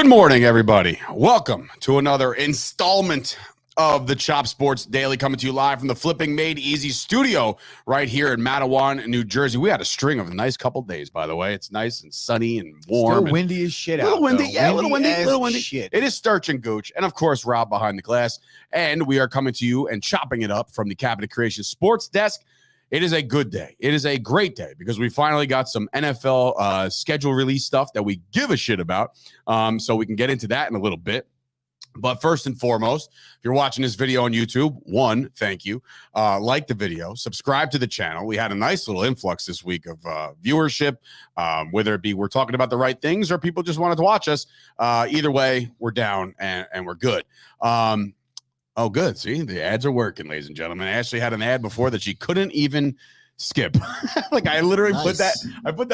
Good morning, everybody. Welcome to another installment of the Chop Sports Daily, coming to you live from the Flipping Made Easy studio right here in Matawan, New Jersey. We had a string of a nice couple days, by the way. It's nice and sunny and warm. Still windy as shit out. Little windy, yeah, little windy. Shit. It is Sturch and Gooch, and of course, Rob behind the glass. And we are coming to you and chopping it up from the Cabinet Creation Sports Desk. It is a good day. It is a great day because we finally got some NFL schedule release stuff that we give a shit about. So we can get into that in a little bit. But first and foremost, if you're watching this video on YouTube, one, thank you. Like the video, subscribe to the channel. We had a nice little influx this week of viewership, whether it be we're talking about the right things or people just wanted to watch us. Either way, we're down and we're good. Oh, good. See, the ads are working, ladies and gentlemen. I actually had an ad before that she couldn't even skip. Like I literally put that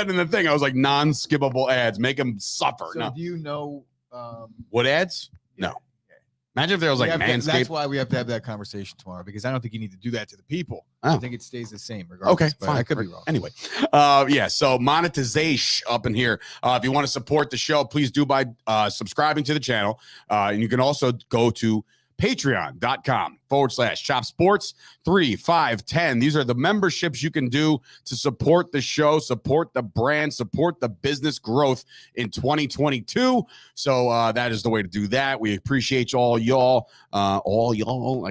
in the thing. I was like, non-skippable ads, make them suffer. So no. Do you know what ads? No. Imagine if there was like Manscaped. That's why we have to have that conversation tomorrow, because I don't think you need to do that to the people. Oh. I think it stays the same regardless. Okay, fine. I could be wrong. Anyway, so monetization up in here. If you want to support the show, please do by subscribing to the channel. And you can also go to patreon.com/Chop Sports 3, 5, 10. These are the memberships you can do to support the show, support the brand, support the business growth in 2022. So that is the way to do that. We appreciate all y'all. I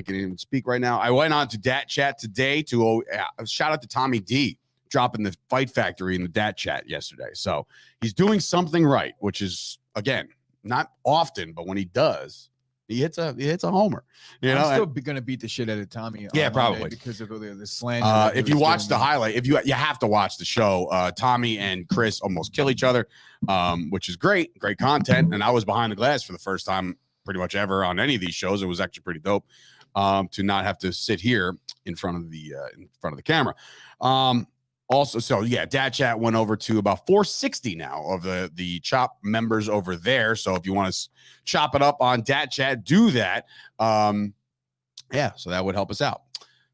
can even speak right now. I went on to Dat Chat today to shout out to Tommy D dropping the Fight Factory in the Dat Chat yesterday. So he's doing something right, which is, again, not often, but when he does, he hits a homer. I'm still going to beat the shit out of Tommy. Yeah, probably because of the slander. If you watch the highlight, you have to watch the show. Tommy and Chris almost kill each other, which is great content. And I was behind the glass for the first time pretty much ever on any of these shows. It was actually pretty dope to not have to sit here in front of the camera. Also, so yeah, Dat Chat went over to about 460 now of the Chop members over there. So if you want to chop it up on Dat Chat, do that. So that would help us out.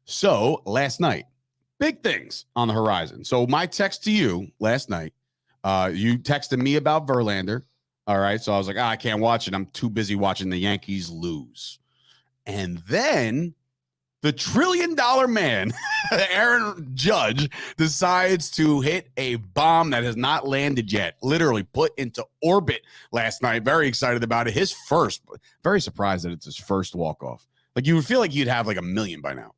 So last night, big things on the horizon. So my text to you last night, you texted me about Verlander. All right. So I was like, I can't watch it. I'm too busy watching the Yankees lose. And then the $1 trillion man, Aaron Judge, decides to hit a bomb that has not landed yet, literally put into orbit last night. Very excited about it. His first, very surprised that it's his first walk-off. Like you would feel like you'd have like 1 million by now,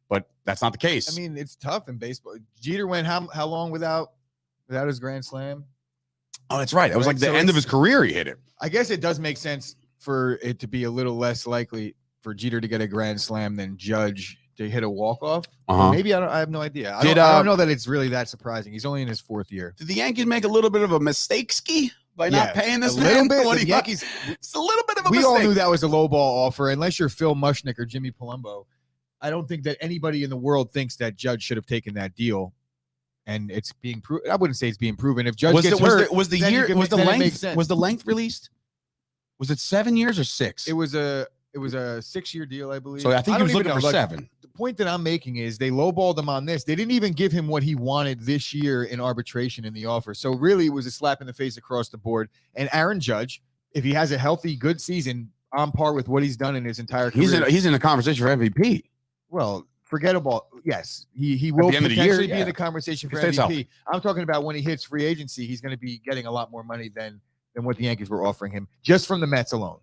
but that's not the case. I mean, it's tough in baseball. Jeter went how long without his grand slam? Oh, that's right. It was like the end of his career he hit it. I guess it does make sense for it to be a little less likely for Jeter to get a grand slam than Judge to hit a walk-off. Maybe I have no idea. I don't know that it's really that surprising. He's only in his 4th year. Did the Yankees make a little bit of a mistake ski by not paying this man? The Yankees, it's a little bit of a mistake. We all knew that was a low ball offer. Unless you're Phil Mushnick or Jimmy Palumbo, I don't think that anybody in the world thinks that Judge should have taken that deal. And it's being proven. I wouldn't say it's being proven. If Judge gets hurt, was the length released? Was it 7 years or 6? It was a 6-year deal, I believe. So I think he was looking for 7. The point that I'm making is they lowballed him on this. They didn't even give him what he wanted this year in arbitration in the offer. So really, it was a slap in the face across the board. And Aaron Judge, if he has a healthy, good season on par with what he's done in his entire career, he's in the conversation for MVP. Well, forgettable. Yes, he will potentially be in the conversation for MVP. I'm talking about when he hits free agency, he's going to be getting a lot more money than what the Yankees were offering him just from the Mets alone.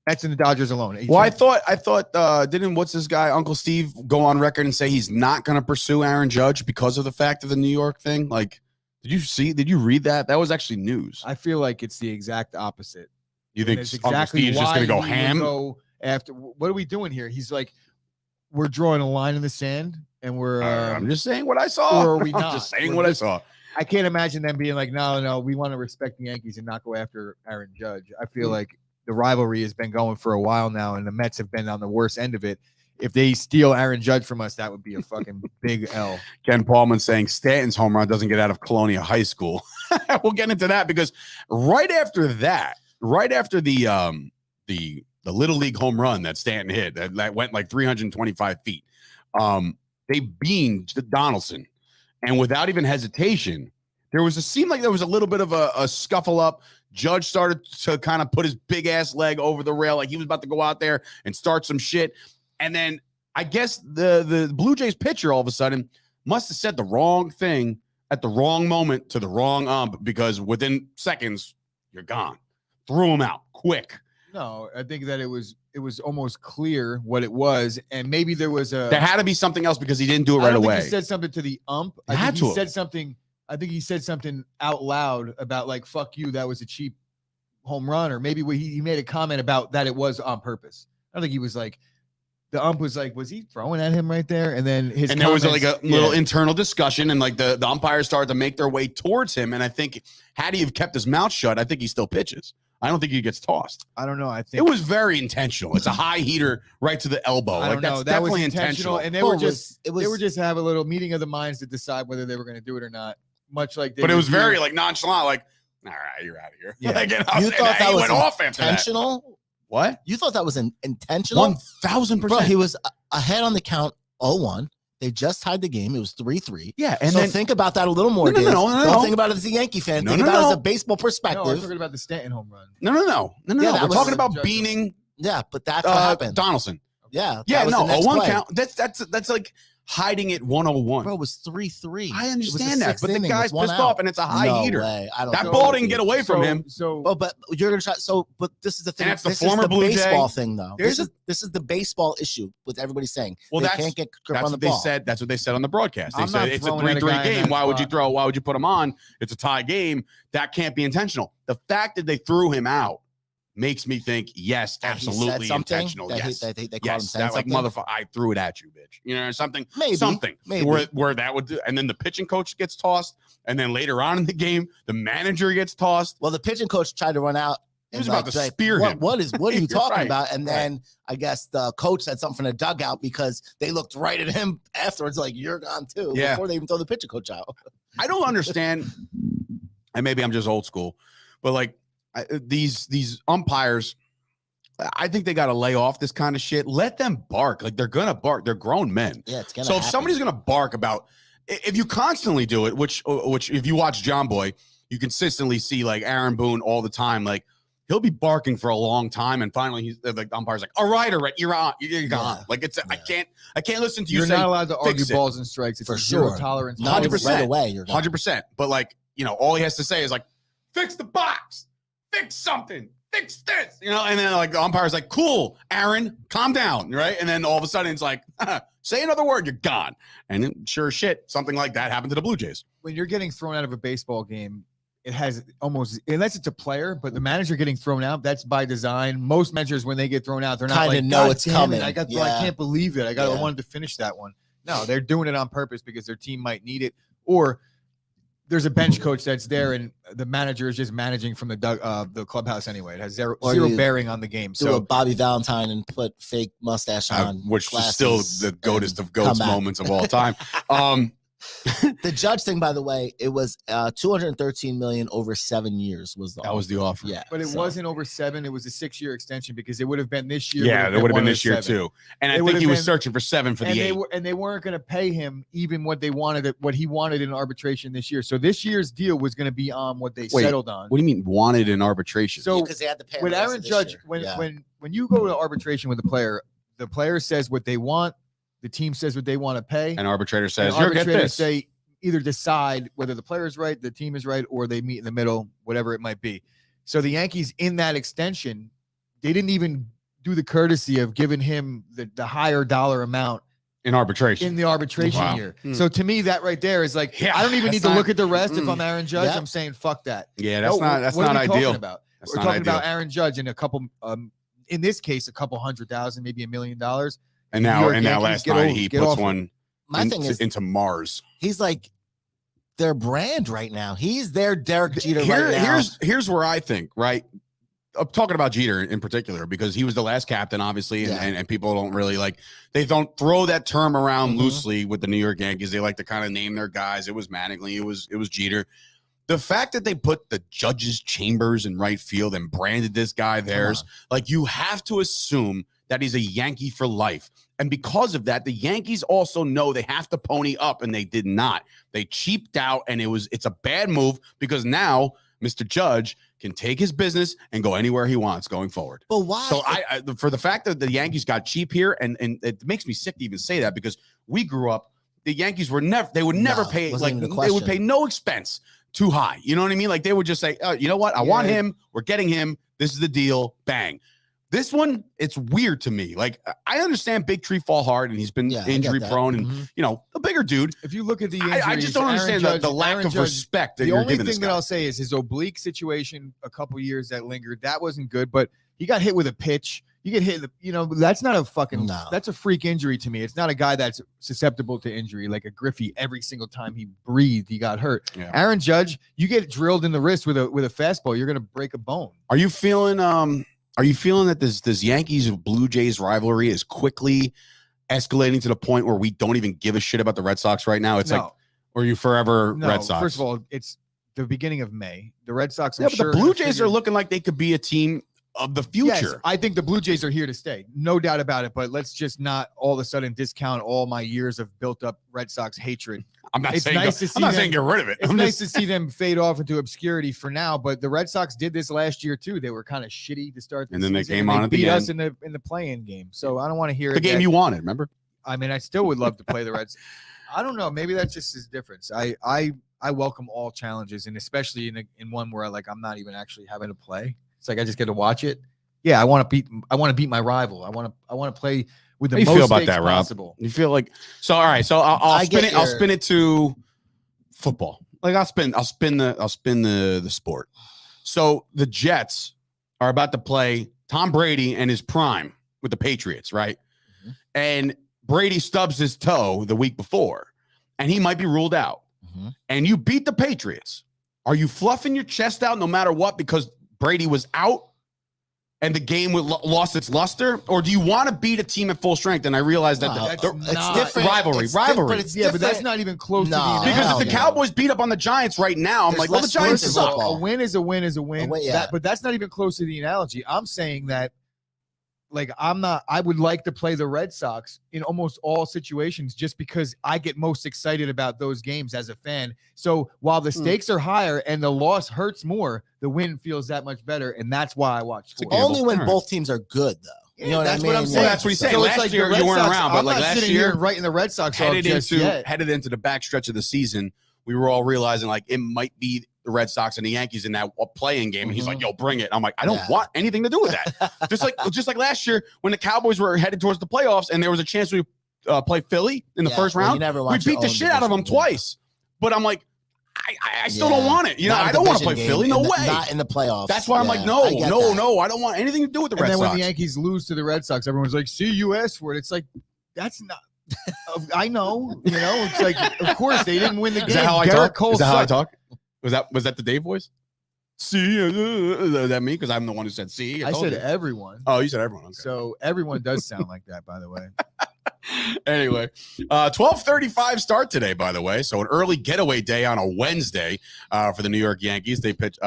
Mets and the Dodgers alone. Well, I thought didn't what's this guy Uncle Steve go on record and say he's not going to pursue Aaron Judge because of the fact of the New York thing? Like, did you read that? That was actually news. I feel like it's the exact opposite. You think Uncle Steve's just going to go ham? After what are we doing here? He's like, we're drawing a line in the sand, and we're. I'm just saying what I saw. Or are we not? I'm just saying what I saw. I can't imagine them being like, no, we want to respect the Yankees and not go after Aaron Judge. I feel like the rivalry has been going for a while now, and the Mets have been on the worst end of it. If they steal Aaron Judge from us, that would be a fucking big L. Ken Paulman saying Stanton's home run doesn't get out of Colonia High School. We'll get into that because right after the Little League home run that Stanton hit that went like 325 feet, they beamed Donaldson, and without even hesitation, seemed like there was a little bit of a scuffle up. Judge started to kind of put his big ass leg over the rail, like he was about to go out there and start some shit. And then I guess the Blue Jays pitcher all of a sudden must have said the wrong thing at the wrong moment to the wrong ump, because within seconds you're gone. Threw him out quick. No, I think that it was almost clear what it was, and maybe there had to be something else because he didn't do it right away. He said something to the ump. I think he said something out loud about like "fuck you," that was a cheap home run, or maybe he made a comment about that it was on purpose. I don't think he was like. The ump was like, was he throwing at him right there? And then there was like a little internal discussion, and like the umpires started to make their way towards him. And I think had he have kept his mouth shut, I think he still pitches. I don't think he gets tossed. I don't know. I think it was very intentional. It's a high heater right to the elbow. I don't know. That's that definitely was intentional. And they were just have a little meeting of the minds to decide whether they were going to do it or not. Much like but it was very like nonchalant, like, all right, you're out of here. Yeah. Like, you thought that was off intentional? What? You thought that was intentional? 1,000%. Bro, he was ahead on the count 0-1. They just tied the game. It was 3-3. Yeah, and so then think about that a little more. No. Don't think about it as a Yankee fan. Think about it as a baseball perspective. No, we're talking about the Stanton home run. No. Yeah, we're talking about beaning. Yeah, but that's what happened. Donaldson. Yeah. Yeah, no, 0-1 count. That's like hiding it 101. Bro, it was 3-3. I understand that, but the guy's pissed off, and it's a high heater. Way. I don't that ball didn't get away from him. But you're gonna try. But this is the thing. And that's the this former is the Blue baseball Jay. thing, though. This is the baseball issue with everybody saying. Well, they can't get grip on the ball. That's what they said on the broadcast. They I'm said not it's a throwing at a 3-3 guy in game. that Why would you spot. throw? Why would you put him on? It's a tie game. That can't be intentional. The fact that they threw him out makes me think, yes, absolutely intentional. Yes, they caught him yes, saying that like something? motherfucker, I threw it at you, bitch. You know, something, Maybe. where that would do, and then the pitching coach gets tossed, and then later on in the game, the manager gets tossed. Well, the pitching coach tried to run out. He was about to spear him. What are you talking Right, about? And then I guess the coach said something from the dugout because they looked right at him afterwards, like you're gone too. Yeah. Before they even throw the pitching coach out. I don't understand, and maybe I'm just old school, but like these umpires, I think they got to lay off this kind of shit. Let them bark. Like they're gonna bark. They're grown men. Yeah, it's gonna. So happen. if somebody's gonna bark about, if you constantly do it, which if you watch John Boy, you consistently see like Aaron Boone all the time. Like he'll be barking for a long time, and finally he's like the umpire's like, all right, you're on, you're gone. Yeah. Like it's I can't listen to you. You're say, not allowed to argue it. balls and strikes. It's For zero sure. tolerance. 100%. Right away, you're gone. 100%. But like, you know, all he has to say is like, fix the box, fix something, fix this, you know, and then like the umpire's like, cool, Aaron, calm down, right? And then all of a sudden it's like, say another word, you're gone. And then, sure as shit, something like that happened to the Blue Jays. When you're getting thrown out of a baseball game, it has almost, unless it's a player, but the manager getting thrown out, that's by design. Most managers, when they get thrown out, they're not Kinda like, know God it's damn coming. it, I Yeah. can't believe it. I wanted to finish that one. No, they're doing it on purpose because their team might need it, or there's a bench coach that's there and the manager is just managing from the clubhouse anyway. It has zero bearing on the game. Do So a Bobby Valentine and put fake mustache on, which is glasses, still the goatest of goats come back. moments of all time. The Judge thing, by the way, it was $213 million over 7 years was That was the offer. Yeah, but it so. wasn't over 7. It was a 6-year extension because it would have been this year. Yeah, there would have been this year 7. too. And I It think would've he was been- searching for 7 for the 8. And they weren't going to pay him even what they wanted, what he wanted in arbitration this year. So this year's deal was going to be on what they Wait, settled on. What do you mean wanted in arbitration? So because they had to pay him with the rest Aaron of this Judge, year. when you go to arbitration with the player says what they want, the team says what they want to pay, an arbitrator and says, you're get arbitrators this. say either decide whether the player is right, the team is right, or they meet in the middle, whatever it might be. So the Yankees in that extension, they didn't even do the courtesy of giving him the higher dollar amount in arbitration. in the arbitration Wow. year. So to me, that right there is like, Yeah, I don't even that's need to not- look at the rest. If I'm Aaron Judge, Yeah. I'm saying fuck that. Yeah, that's No, not what are we ideal. talking about? That's We're not talking ideal. about Aaron Judge and a couple, in this case, a couple $100,000, maybe $1 million. And now, York last Yankees, get night over- he get puts off it. one My thing is, into Mars. he's like their brand right now. He's their Derek Jeter right now. Here's where I think, right? I'm talking about Jeter in particular because he was the last captain, obviously, Yeah. and people don't really they don't throw that term around Mhm. loosely with the New York Yankees. They like to kind of name their guys. It was Mattingly, it was Jeter. The fact that they put the judges' chambers in right field and branded this guy theirs, like you have to assume that he's a Yankee for life. And because of that, the Yankees also know they have to pony up, and they did not. They cheaped out, and it's a bad move because now Mr. Judge can take his business and go anywhere he wants going forward. But why? So for the fact that the Yankees got cheap here, and it makes me sick to even say that because we grew up, the Yankees would never pay, like they would pay no expense too high. You know what I mean? Like they would just say, oh, you know what? I want him. We're getting him. This is the deal. Bang. This one, it's weird to me. Like, I understand Big Tree fall hard, and he's been injury prone, and a bigger dude. If you look at the injuries, I just don't understand the lack of respect that you're giving this guy. The only thing that I'll say is his oblique situation a couple years that lingered. That wasn't good, but he got hit with a pitch. You get hit, that's not a fucking, that's a freak injury to me. It's not a guy that's susceptible to injury like a Griffey. Every single time he breathed, he got hurt. Yeah. Aaron Judge, you get drilled in the wrist with a fastball, you're going to break a bone. Are you feeling that this Yankees Blue Jays rivalry is quickly escalating to the point where we don't even give a shit about the Red Sox right now? It's like, or are you forever Red Sox? First of all, it's the beginning of May. The Red Sox, but the Blue Jays are looking like they could be a team of the future. Yes, I think the Blue Jays are here to stay. No doubt about it. But let's just not all of a sudden discount all my years of built up Red Sox hatred. I'm not saying get rid of it. It's nice to see them fade off into obscurity for now, but the Red Sox did this last year too. They were kind of shitty to start the season. They came on at the beat end. us in the play-in game. So I don't want to hear the game you wanted. Remember? I mean, I still would love to play the Reds. I don't know. Maybe that's just his difference. I welcome all challenges, and especially in one where I'm not even actually having to play. It's like I just get to watch it. Yeah, I want to beat my rival. I want to play with the most stakes possible. Rob? You feel like so? All right, so I'll spin it. I'll spin it to football. Like I'll spin the sport. So the Jets are about to play Tom Brady and his prime with the Patriots, right? Mm-hmm. And Brady stubs his toe the week before, and he might be ruled out. Mm-hmm. And you beat the Patriots. Are you fluffing your chest out no matter what because Brady was out? And the game lost its luster, or do you want to beat a team at full strength? And I realize that it's different. Rivalry. But that's not even close to the analogy. Because if the Cowboys beat up on the Giants right now, I'm like, well, the Giants is up. A win is a win is a win. But that's not even close to the analogy. I'm saying that, I would like to play the Red Sox in almost all situations just because I get most excited about those games as a fan. So while the stakes are higher and the loss hurts more, the win feels that much better. And that's why I watch sports. Only when both teams are good, though. You know what I'm saying? That's what he's saying. So last year you weren't around, but last year, right in the Red Sox headed into the back stretch of the season, we were all realizing it might be the Red Sox and the Yankees in that playing game. And he's like, yo, bring it. I'm like, I don't want anything to do with that. just like last year when the Cowboys were headed towards the playoffs and there was a chance we play Philly in the first round. We beat the shit out of them twice. But I'm like, I still don't want it. I don't want to play Philly. No way. Not in the playoffs. That's why I'm like, no. I don't want anything to do with the Red Sox. And then when the Yankees lose to the Red Sox, everyone's like, see, you asked for it. It's like, that's not. I know. It's like, of course, they didn't win the game. Is that how I talk? Is that how I talk? Was that the Dave voice? See, is that me? Because I'm the one who said see. I said everyone. Oh, you said everyone. Okay. So everyone does sound like that, by the way. Anyway, 12:35 start today, by the way. So an early getaway day on a Wednesday for the New York Yankees. They pitch.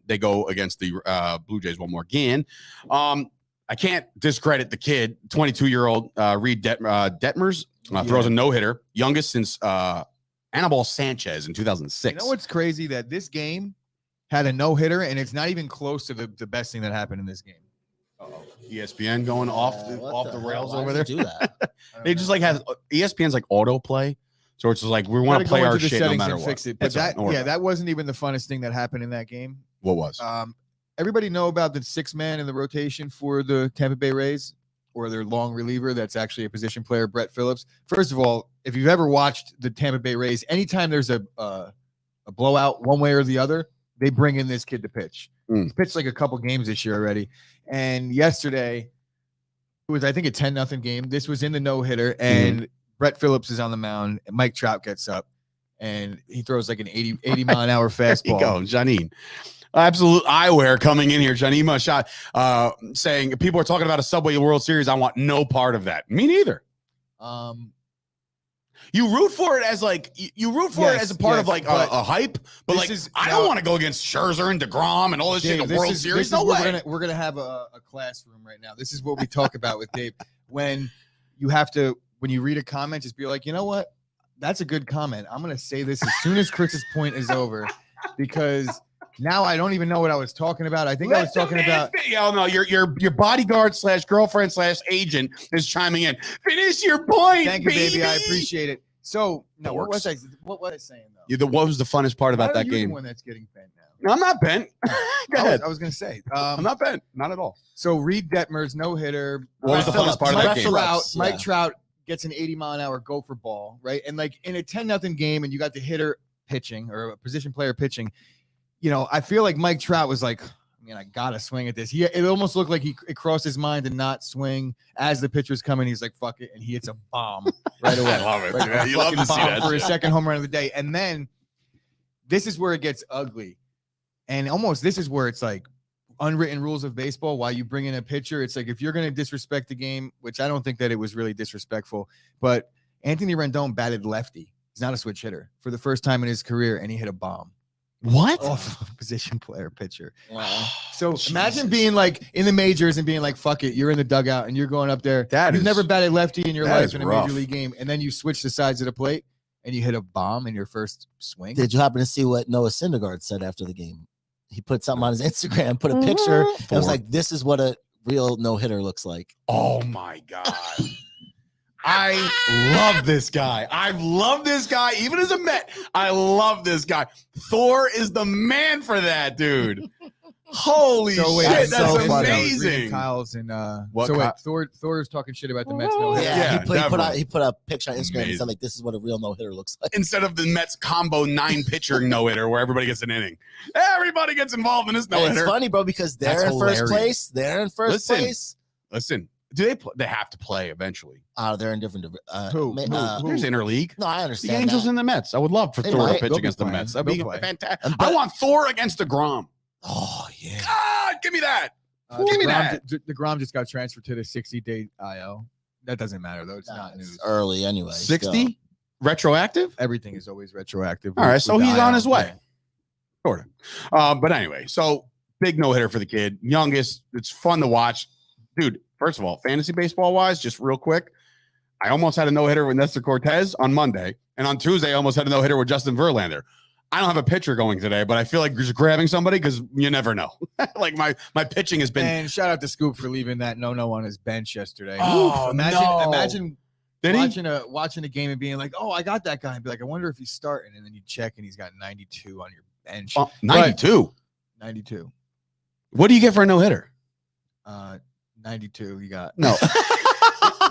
They go against the Blue Jays one more again. I can't discredit the kid, 22-year-old Reed Detmers. Throws a no-hitter, youngest since Anibal Sanchez in 2006. You know what's crazy? That this game had a no-hitter, and it's not even close to the best thing that happened in this game. Uh-oh. ESPN going off the rails over there. Do that? They just has ESPN's autoplay, so it's just we want to play our shit no matter what. Fix it. But that wasn't even the funnest thing that happened in that game. What was? Everybody know about the sixth man in the rotation for the Tampa Bay Rays, or their long reliever that's actually a position player, Brett Phillips. First of all, if you've ever watched the Tampa Bay Rays, anytime there's a blowout one way or the other, they bring in this kid to pitch. He's pitched a couple games this year already. And yesterday, it was, I think, a 10-0 game. This was in the no-hitter, and Brett Phillips is on the mound, and Mike Trout gets up, and he throws an 80-mile-an-hour fastball. There you go, Janine. Absolute eyewear coming in here. Janima shot saying people are talking about a Subway World Series. I want no part of that. Me neither. You root for it as it as a part of a hype, but I don't want to go against Scherzer and DeGrom and all this shit in the World Series. No way. We're gonna have a classroom right now. This is what we talk about with Dave. When you have to, when you read a comment, just be like, you know what? That's a good comment. I'm going to say this as soon as Chris's point is over, because now I don't even know what I was talking about. I think I was talking about. Oh no, your bodyguard / girlfriend / agent is chiming in. Finish your point. Thank you, baby. baby. I appreciate it. So, no, what was I saying though? What was the funnest part about Why are that you game? The one that's getting bent now. No, I'm not bent. Go ahead. I was going to say. I'm not bent. Not at all. So Reed Detmer's no hitter. What was the funnest part of that game? Mike Trout gets an 80-mile-an-hour gopher ball, right? And like in a 10-0 game, and you got the hitter pitching or a position player pitching. I feel like Mike Trout was like, I gotta swing at this. It almost looked like it crossed his mind to not swing as the pitcher's coming. He's like, fuck it, and he hits a bomb right away. I love it. Right, Yeah, you love to see that for his second home run of the day. And then this is where it gets ugly, and almost this is where it's like unwritten rules of baseball. Why you bring in a pitcher? It's like if you're gonna disrespect the game, which I don't think that it was really disrespectful, but Anthony Rendon batted lefty. He's not a switch hitter for the first time in his career, and he hit a bomb. What? Off a position player pitcher. Wow. So imagine being like in the majors and being like, fuck it, you're in the dugout and you're going up there. You've never batted lefty in your life in a major league game, and then you switch the sides of the plate and you hit a bomb in your first swing. Did you happen to see what Noah Syndergaard said after the game? He put something on his Instagram, put a picture, and was like, this is what a real no-hitter looks like. Oh my God. I love this guy. I've loved this guy. Even as a Met, I love this guy. Thor is the man for that, dude. Holy shit, that's so amazing. Kyle's and what? So wait, Thor's talking shit about the Mets no hitter. Yeah, he put a picture on Instagram and said like, this is what a real no hitter looks like. Instead of the Mets combo 9 pitcher no hitter where everybody gets an inning, everybody gets involved in this no hitter. It's funny, bro, because they're in first place. They're in first place. Listen. Do they play? They have to play eventually. They're in different. Who? There's interleague. No, I understand. The Angels and the Mets. I would love for Thor to pitch against the Mets. That'd be fantastic. I want Thor against DeGrom. Oh yeah. God, give me that. Give me that. DeGrom just got transferred to the 60-day IL. That doesn't matter though. It's not news. Early anyway. 60 retroactive. Everything is always retroactive. All right, so he's on his way. Sort of. But anyway, so big no hitter for the kid, youngest. It's fun to watch, dude. First of all, fantasy baseball wise, just real quick, I almost had a no hitter with Nestor Cortez on Monday, and on Tuesday, I almost had a no hitter with Justin Verlander. I don't have a pitcher going today, but I feel like just grabbing somebody because you never know. Like my pitching has been. And shout out to Scoop for leaving that no on his bench yesterday. Oh, imagine watching a game and being like, oh, I got that guy, and be like, I wonder if he's starting, and then you check and he's got 92 on your bench. 92. 92. What do you get for a no hitter? 92. You got no.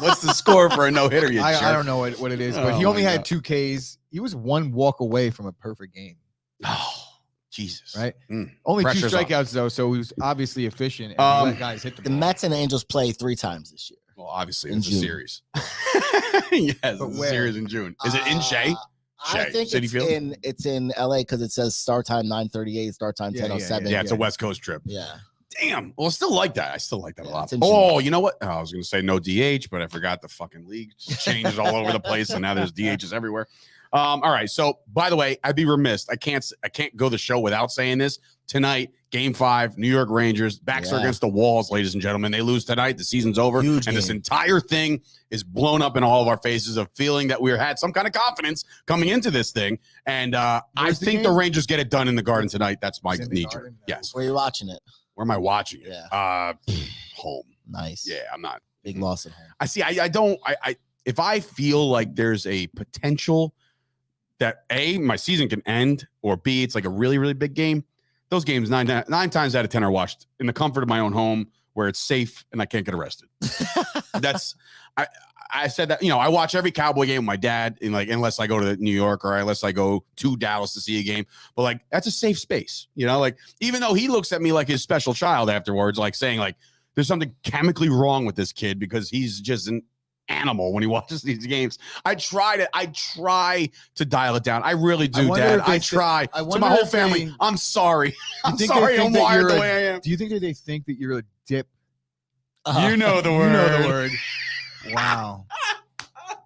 What's the score for a no hitter? I don't know what it is, but he only had 2 Ks. He was 1 walk away from a perfect game. Oh, Jesus! Right? Only Pressure's 2 strikeouts though, so he was obviously efficient. And let guys hit the ball. Mets and Angels play 3 times this year. Well, obviously it's a series. Yes, it's a series in June. Is it in Shea? I think it's in LA because it says start time 9:38, start time 10:07. Yeah, it's a West Coast trip. Yeah. Damn. Well, I still like that. I still like that a lot. Oh, you know what? Oh, I was going to say no DH, but I forgot the fucking league changes all over the place, and now there's DHs everywhere. All right. So, by the way, I'd be remiss. I can't go the show without saying this. Tonight, Game 5, New York Rangers, backs are against the walls, ladies and gentlemen. They lose tonight. The season's over. Huge and game. This entire thing is blown up in all of our faces of feeling that we had some kind of confidence coming into this thing. And I think the Rangers get it done in the Garden tonight. That's my knee-jerk. Yes. Where are you watching it? Where am I watching it? Yeah. Home. Nice. Yeah, I'm not. Big loss at home. I see. I don't. If I feel like there's a potential that A, my season can end, or B, it's like a really, really big game, those games 9 times out of 10 are watched in the comfort of my own home where it's safe and I can't get arrested. I said that, I watch every Cowboy game with my dad, and like, unless I go to New York or unless I go to Dallas to see a game, but like, that's a safe space, like, even though he looks at me like his special child afterwards, like saying like, there's something chemically wrong with this kid because he's just an animal when he watches these games. I try to dial it down. I really do, Dad. I try. To my whole family, I'm sorry. I'm sorry I'm wired the way I am. Do you think that they think that you're a dip? You know the word. You know the word. Wow.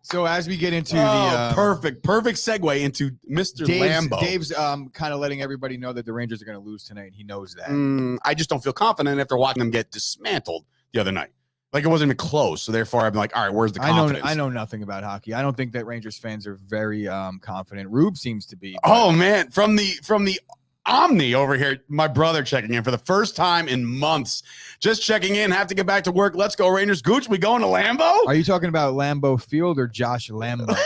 So as we get into the perfect segue into Mr. Lambo. Dave's kind of letting everybody know that the Rangers are going to lose tonight, and he knows that. I just don't feel confident after watching them get dismantled the other night. Like it wasn't even close. So therefore, I'm like, all right, where's the confidence? I know nothing about hockey. I don't think that Rangers fans are very confident. Rube seems to be. Oh man, from the Omni over here, my brother checking in for the first time in months. Just checking in. Have to get back to work. Let's go Rangers. Gooch, we going to Lambeau? Are you talking about Lambeau Field or Josh Lambeau?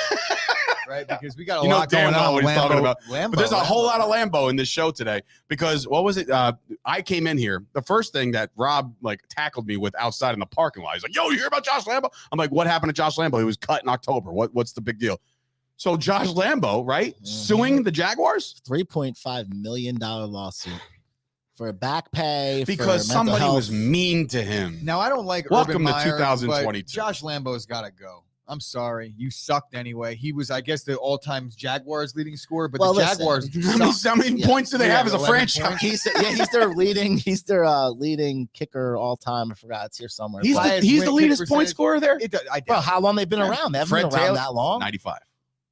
Right, because we got a you know lot damn going on. what he's talking about. Lambeau, But there's a whole lot of Lambeau in this show today because what was it? I came in here. The first thing that Rob like tackled me with outside in the parking lot. He's like, "Yo, you hear about Josh Lambeau?" I'm like, "What happened to Josh Lambeau? He was cut in October. What's the big deal?" So Josh Lambeau, right, suing the Jaguars, $3.5 million lawsuit for back pay because for somebody health. was mean to him. Now I don't like Welcome Urban to Meyer, 2022. but Josh Lambeau's got to go. I'm sorry, you sucked anyway. He was, I guess, the all-time Jaguars leading scorer, but the Jaguars. How many points do they have as a franchise? He's their leading kicker all time. I forgot, it's here somewhere. He's the leading point scorer there. Bro, how long they've been around? They haven't been around that long. 95.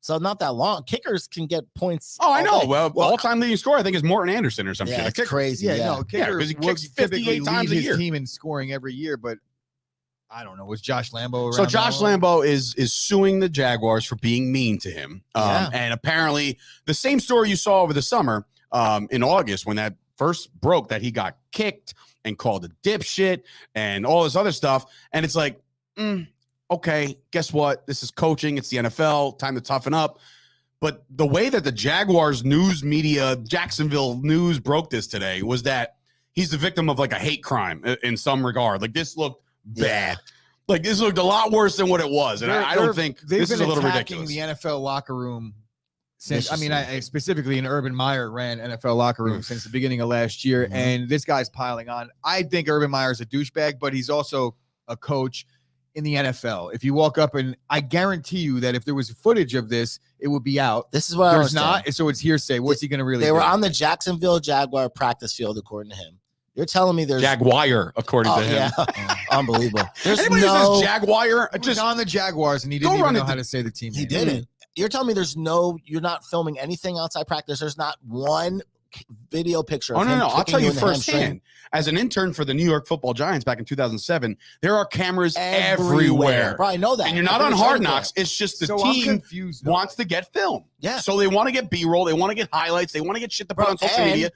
So not that long. Kickers can get points. Oh, I know. day. Well, all-time leading scorer, I think, is Morton Anderson or some Yeah, shit. it's crazy. Yeah, Yeah, no, kicker because he will kicks typically 58 times lead a year. his team in scoring every year, but I don't know. Was Josh Lambeau around? So Josh Lambeau is suing the Jaguars for being mean to him. Yeah. And apparently the same story you saw over the summer in August when that first broke, that he got kicked and called a dipshit and all this other stuff. And it's like, okay, guess what? This is coaching. It's the NFL. Time to toughen up. But the way that the Jaguars news media, Jacksonville News broke this today was that he's the victim of like a hate crime in some regard. Like this looked bad. Like this looked a lot worse than what it was. And I don't think this is a little ridiculous. The NFL locker room since, I mean, I specifically in Urban Meyer ran NFL locker room since the beginning of last year. And this guy's piling on. I think Urban Meyer's a douchebag, but he's also a coach in the NFL. If you walk up and I guarantee you that if there was footage of this, it would be out. This is what there's not. So it's hearsay. What's he going to really do? They were on the Jacksonville Jaguar practice field, according to him. You're telling me there's Jaguar, according to him. Yeah. Unbelievable. There's Anybody who says Jaguar, just on the Jaguars, and he didn't even know how to say the team. He didn't. You're telling me you're not filming anything outside practice. There's not one video picture. Oh, of him no. I'll tell you firsthand. hamstring. As an intern for the New York Football Giants back in 2007, there are cameras everywhere. Bro, I know that. And you're not on Hard Knocks. It's just the team wants to get film. Yeah. So they want to get B-roll. They want to get highlights. They want to get shit to put on social media.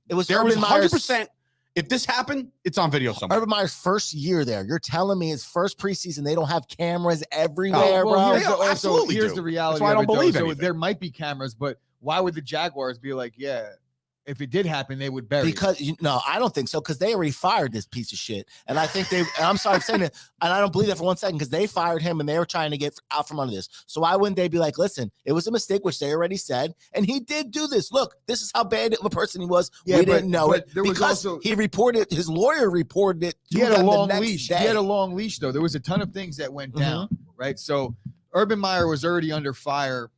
It was 100%. If this happened, it's on video somewhere. Urban Meyer's first year there. You're telling me his first preseason, they don't have cameras everywhere, bro? Here's the reality. That's why I don't believe it. So there might be cameras, but why would the Jaguars be like, yeah, if it did happen, they would bury it? No, I don't think so, because they already fired this piece of shit. And I think I'm sorry for saying it, and I don't believe that for 1 second, because they fired him and they were trying to get out from under this. So why wouldn't they be like, listen, it was a mistake, which they already said, and he did do this. Look, this is how bad of a person he was. We didn't know it because he reported, his lawyer reported it. He had a long leash. He had a long leash, though. There was a ton of things that went down, right? So Urban Meyer was already under fire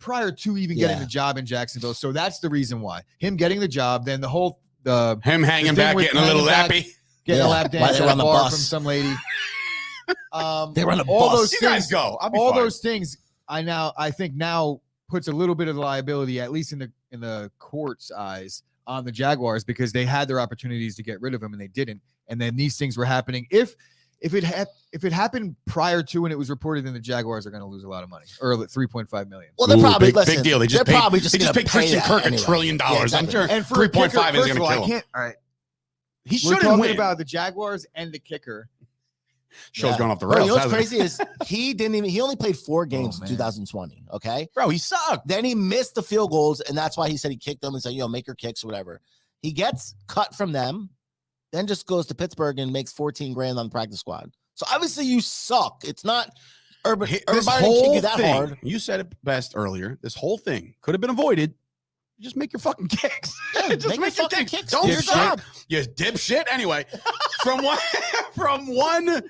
prior to even getting the job in Jacksonville. So that's the reason why. Him getting the job, then him hanging back, getting a little lappy. Getting a lap dance at a bar from some lady. They run a all bus. Those you things, guys go. All those things I think now puts a little bit of liability, at least in the court's eyes, on the Jaguars, because they had their opportunities to get rid of him and they didn't. And then these things were happening. If it happened prior to and it was reported, then the Jaguars are going to lose a lot of money, or $3.5 million. Well, they're probably big deal. They just paid Christian Kirk anyway. $1 trillion. Exactly. I'm sure and for 3.5 is going to kill him. All right, He we're shouldn't talking win. about the Jaguars and the kicker. Show's going off the Bro, rails. you know what's crazy is he only played 4 games in 2020. Okay, bro, he sucked. Then he missed the field goals, and that's why he said he kicked them and said, make your kicks or whatever. He gets cut from them, then just goes to Pittsburgh and makes $14,000 on the practice squad. So obviously you suck. It's not Urban Meyer didn't kick you that hard. You said it best earlier. This whole thing could have been avoided. Just make your fucking kicks. Yeah, just make your kicks. Don't stop. You dipshit. Anyway, from one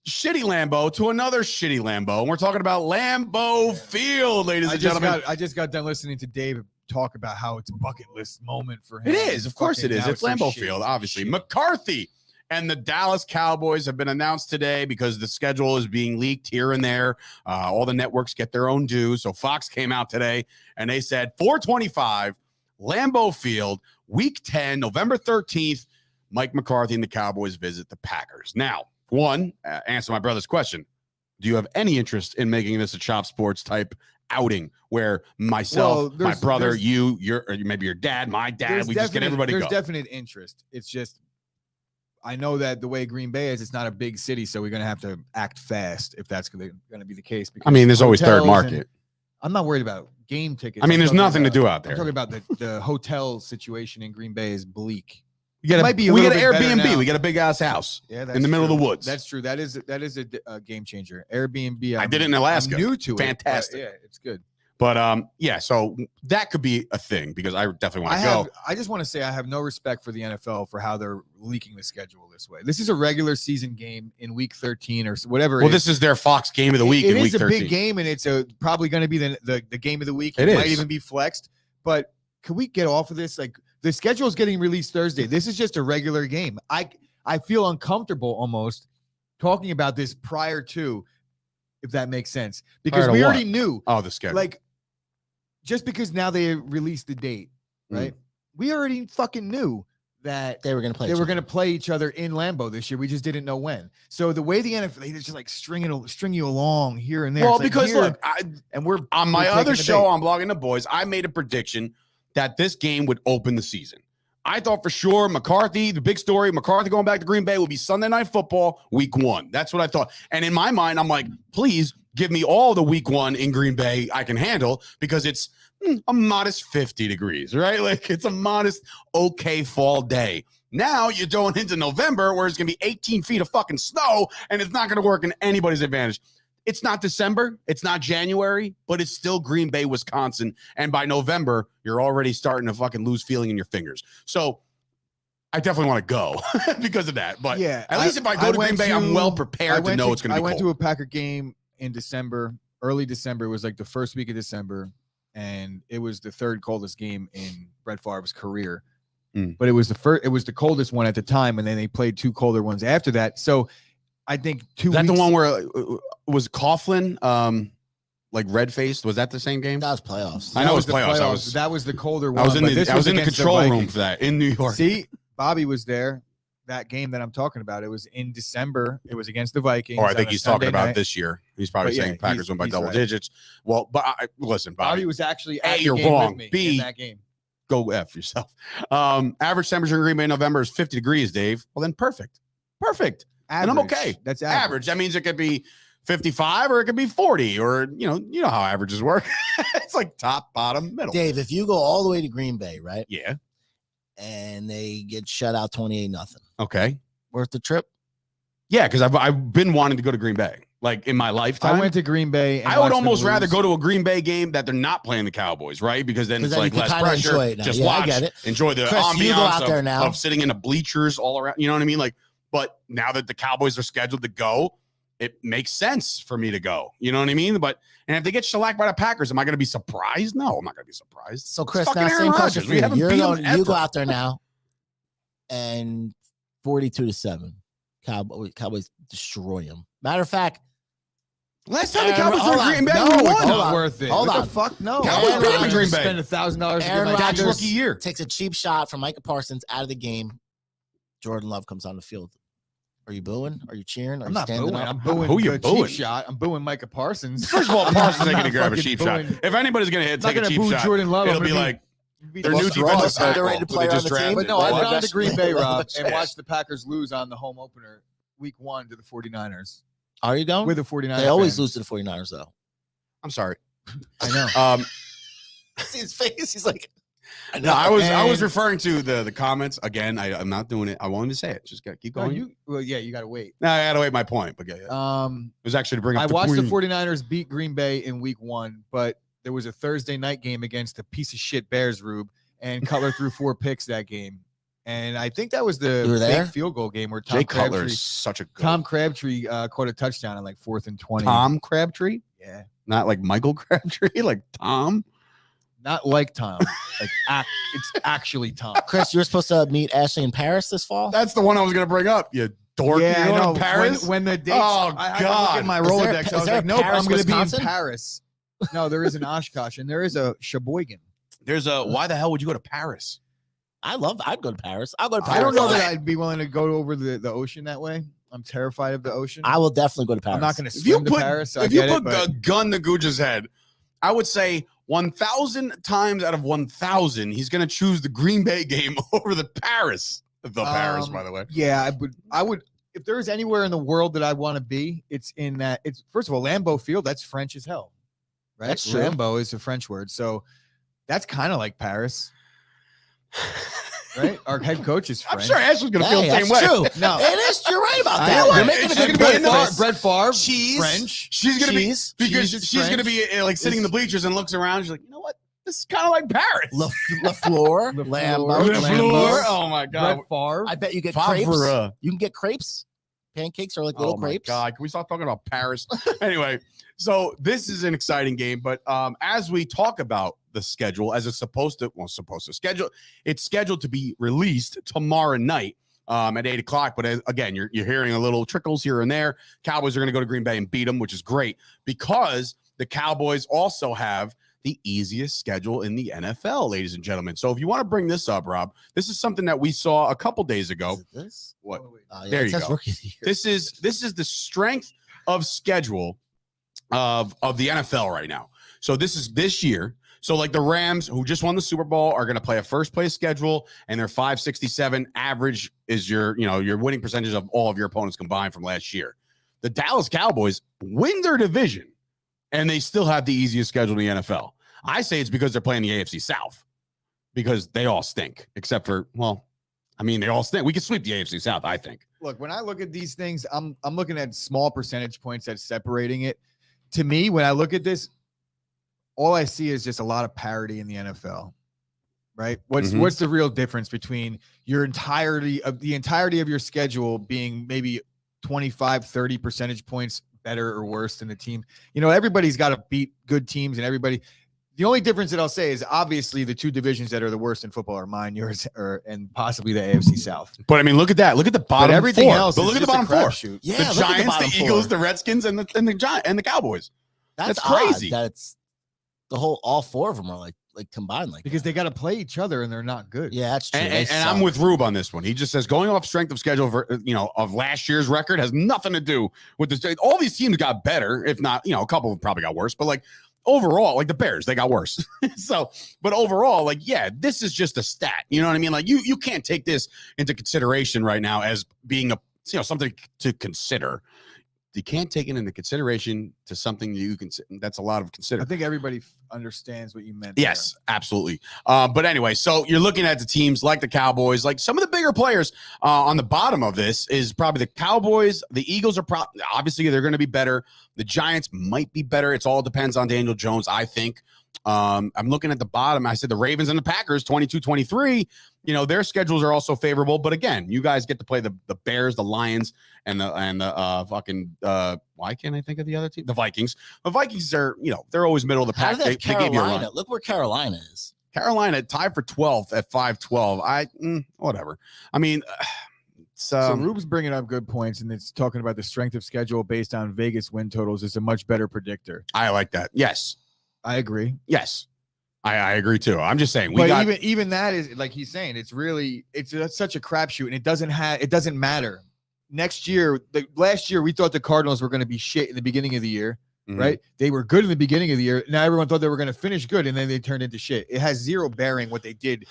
shitty Lambeau to another shitty Lambeau. And we're talking about Lambeau Field, ladies and gentlemen. I just got done listening to Dave talk about how it's a bucket list moment for him. It is. Of course it is. It's Lambeau Field, obviously. McCarthy and the Dallas Cowboys have been announced today because the schedule is being leaked here and there. All the networks get their own due. So Fox came out today and they said 425 Lambeau Field, week 10, November 13th. Mike McCarthy and the Cowboys visit the Packers. Now, one, answer my brother's question. Do you have any interest in making this a Chop Sports type outing where myself, my brother, or maybe your dad, my dad, we just get everybody There's go? definite interest. It's just, I know that the way Green Bay is, it's not a big city, so we're going to have to act fast if that's going to be the case. Because I mean, there's always third market. I'm not worried about game tickets. I mean, there's nothing to do out there. I'm talking about the hotel situation in Green Bay is bleak. We got an Airbnb. We got a big ass house in the middle of the woods. That's true. That is a game changer. Airbnb. I did it in Alaska. I'm new to it. Fantastic. Yeah, it's good. But yeah, so that could be a thing because I definitely want to go. I just want to say I have no respect for the NFL for how they're leaking the schedule this way. This is a regular season game in week 13 or whatever. Well, this is their Fox game of the week. It in is week 13. a big game, and it's probably going to be the game of the week. It might is. even be flexed. But could we get off of this? Like, the schedule is getting released Thursday. This is just a regular game. I feel uncomfortable almost talking about this prior to, if that makes sense, because we already knew. Oh, the schedule. Like, just because now they released the date, right? We already fucking knew that they were going to play each other in Lambeau this year. We just didn't know when. So the way the NFL, they just like string you along here and there. Well, it's like because look, we're on my other show bait. on Blogging the Boys, I made a prediction that this game would open the season. I thought for sure McCarthy, the big story, McCarthy going back to Green Bay will be Sunday Night Football week 1. That's what I thought. And in my mind, I'm like, please give me all the week 1 in Green Bay I can handle because it's a modest 50 degrees, right? Like it's a modest, okay fall day. Now you're going into November where it's going to be 18 feet of fucking snow and it's not going to work in anybody's advantage. It's not December. It's not January, but it's still Green Bay, Wisconsin. And by November, you're already starting to fucking lose feeling in your fingers. So I definitely want to go because of that. But yeah, at least if I go to Green Bay, I'm well prepared to know it's going to be cold. I went to a Packer game in December, early December. It was like the first week of December. And it was the third coldest game in Brett Favre's career. But it was the coldest one at the time. And then they played 2 colder ones after that. So I think 2 weeks. Is that the one where was Coughlin like red faced? Was that the same game? That was playoffs. I know it was playoffs. That was the colder one. I was in the control room for that in New York. See, Bobby was there. That game that I'm talking about, it was in December. It was against the Vikings. Or I think he's talking about this year. He's probably saying Packers won by double digits. Well, but listen, Bobby was actually A, you're wrong. With me B, in that game. Go F yourself. Average temperature in Green Bay in November is 50 degrees, Dave. Well, then perfect. Average. And I'm okay. That's average. That means it could be 55 or it could be 40 or, you know how averages work. It's like top, bottom, middle. Dave, if you go all the way to Green Bay, right? Yeah. And they get shut out 28-0. Okay. Worth the trip? Yeah, because I've been wanting to go to Green Bay. Like in my lifetime. I went to Green Bay. And I would almost rather go to a Green Bay game that they're not playing the Cowboys, right? Because then it's like less pressure. Just watch, enjoy the ambiance of sitting in the bleachers all around. You know what I mean? Like, but now that the Cowboys are scheduled to go, it makes sense for me to go. You know what I mean? But and if they get shellacked by the Packers, am I going to be surprised? No, I'm not going to be surprised. So Chris, now same question for you. You go out there now, and 42-7, Cowboys destroy them. Matter of fact. Last time the Cowboys were Green Bay, we won. Not worth it. Hold on. The fuck no. Cowboys beat them in Green Bay. Spend $1,000 Aaron Rodgers rookie year. Takes a cheap shot from Micah Parsons out of the game. Jordan Love comes on the field. Are you booing? Are you cheering? Are you standing up? I'm booing. Who you booing? Cheap shot. I'm booing Micah Parsons. First of all, Parsons ain't going to grab a cheap shot. If anybody's going to take a cheap shot, Jordan Love, it'll be like their new defensive tackle. But no, I've gone to Green Bay, Rob, and watched the Packers lose on the home opener week 1 to the 49ers. Are you going? With the 49ers. They always lose to the 49ers, though. I'm sorry. I know. See his face. He's like, I know. I was referring to the comments. Again, I'm not doing it. I won't even say it. Just keep going. You got to wait. No, I got to wait my point. But it was actually to bring up I watched the 49ers beat Green Bay in week 1, but there was a Thursday night game against a piece of shit Bears, Rube, and Cutler threw 4 picks that game. And I think that was the big field goal game where Jay Cutler is such a good. Tom Crabtree caught a touchdown on like 4th and 20. Tom Crabtree? Yeah. Not like Michael Crabtree, like Tom? Not like Tom. Like it's actually Tom. Chris, you're supposed to meet Ashley in Paris this fall? That's the one I was going to bring up. You dork. Yeah, You're I know. To Paris? When the dates, I had to look at my Rolodex. I was like, nope, I'm going to be in Paris. No, there is an Oshkosh and there is a Sheboygan. There's a, why the hell would you go to Paris? I'd go to Paris. I'll go to Paris. I don't know that I'd be willing to go over the ocean that way. I'm terrified of the ocean. I will definitely go to Paris. I'm not going to swim to Paris. So if you put a gun to Guja's head, I would say 1,000 times out of 1,000, he's going to choose the Green Bay game over the Paris. Paris, by the way. Yeah, I would. If there's anywhere in the world that I want to be, it's in that. It's first of all, Lambeau Field. That's French as hell, right? That's true. Lambeau is a French word, so that's kind of like Paris. Right, our head coach is French. I'm sure Ashley's gonna feel the same way. True. No, it is. You're right about that. You're making a good Brett point. Brett Favre, Cheese, French. She's gonna cheese, be because cheese is she's gonna French. be like sitting in the bleachers and looks around. She's like, you know what? This is kind of like Paris. Lafleur, Lambeau. Lafleur. Oh my god. Brett Favre. I bet you get Favre. crepes. You can get crepes, pancakes, or like little crepes. Oh my god! Can we stop talking about Paris? Anyway, so this is an exciting game, but as we talk about the schedule, as it's supposed to schedule, it's scheduled to be released tomorrow night at 8:00. But again, you're hearing a little trickles here and there. Cowboys are going to go to Green Bay and beat them, which is great because the Cowboys also have the easiest schedule in the NFL, ladies and gentlemen. So if you want to bring this up, Rob, this is something that we saw a couple days ago. Is it this? What? Yeah, There you go. Rookie of the year. This is the strength of schedule of the NFL right now. So this is this year. So like the Rams, who just won the Super Bowl, are going to play a first place schedule, and their 567 average is your winning percentage of all of your opponents combined from last year. The Dallas Cowboys win their division, and they still have the easiest schedule in the NFL. I say it's because they're playing the AFC South, because they all stink, except for, they all stink. We could sweep the AFC South, I think. Look, when I look at these things, I'm looking at small percentage points that's separating it. To me, when I look at this, all I see is just a lot of parity in the NFL. Right? What's the real difference between the entirety of your schedule being maybe 25, 30 percentage points better or worse than the team? Everybody's got to beat good teams, and everybody. The only difference that I'll say is obviously the two divisions that are the worst in football are mine, yours, and possibly the AFC South. But I mean, look at that. Look at the bottom everything four. else. But look at the bottom four. Shoot. Yeah, the Giants, the Eagles, the Redskins, and the Cowboys. That's crazy. That's all four of them are like combined because they got to play each other and they're not good. Yeah, that's true. And I'm with Rube on this one. He just says going off strength of schedule of last year's record has nothing to do with this. All these teams got better, if not, a couple probably got worse, but like overall, like the Bears, they got worse. But overall, this is just a stat. You know what I mean? Like you can't take this into consideration right now as being something to consider. You can't take it into consideration to something you can. That's a lot of consider. I think everybody understands what you meant. Yes, absolutely. But anyway, so you're looking at the teams like the Cowboys, like some of the bigger players on the bottom of this is probably the Cowboys. The Eagles are obviously they're going to be better. The Giants might be better. It all depends on Daniel Jones, I think. I'm looking at the bottom. I said the Ravens and the Packers 22-23. Their schedules are also favorable, but again, you guys get to play the Bears, the Lions, and the fucking why can't I think of the other team? The Vikings. The Vikings are they're always middle of the pack. They give you a run. Look where Carolina is. Carolina tied for 12th at 5-12. Whatever. I mean. So Rube's bringing up good points, and it's talking about the strength of schedule based on Vegas win totals is a much better predictor. I like that. Yes. I agree. Yes. I agree too. I'm just saying even that is like he's saying it's such a crapshoot, and it doesn't matter. Next year, last year we thought the Cardinals were going to be shit in the beginning of the year, right? They were good in the beginning of the year. Now everyone thought they were going to finish good, and then they turned into shit. It has zero bearing what they did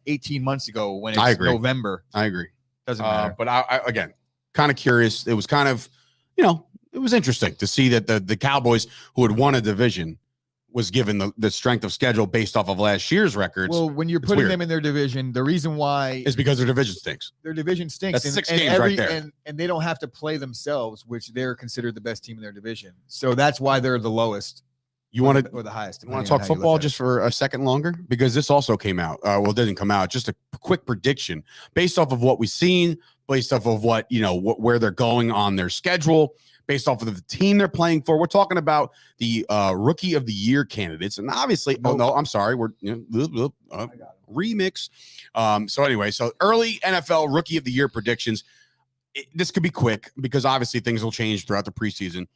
18 months ago when it's November. I agree. Doesn't matter. But I again, kind of curious. It was kind of, it was interesting to see that the Cowboys, who had won a division, was given the strength of schedule based off of last year's records. Well, when you're putting them in their division, the reason why is because their division stinks. Their division stinks. That's 6 games right there. And they don't have to play themselves, which they're considered the best team in their division. So that's why they're the lowest. Or the highest. You want to talk football just for a second longer? Because this also came out. It didn't come out. Just a quick prediction based off of what we've seen, based off of what, where they're going on their schedule, based off of the team they're playing for. We're talking about the Rookie of the Year candidates. And obviously, I'm sorry. We're remix. So anyway, so early NFL Rookie of the Year predictions. This could be quick because obviously things will change throughout the preseason.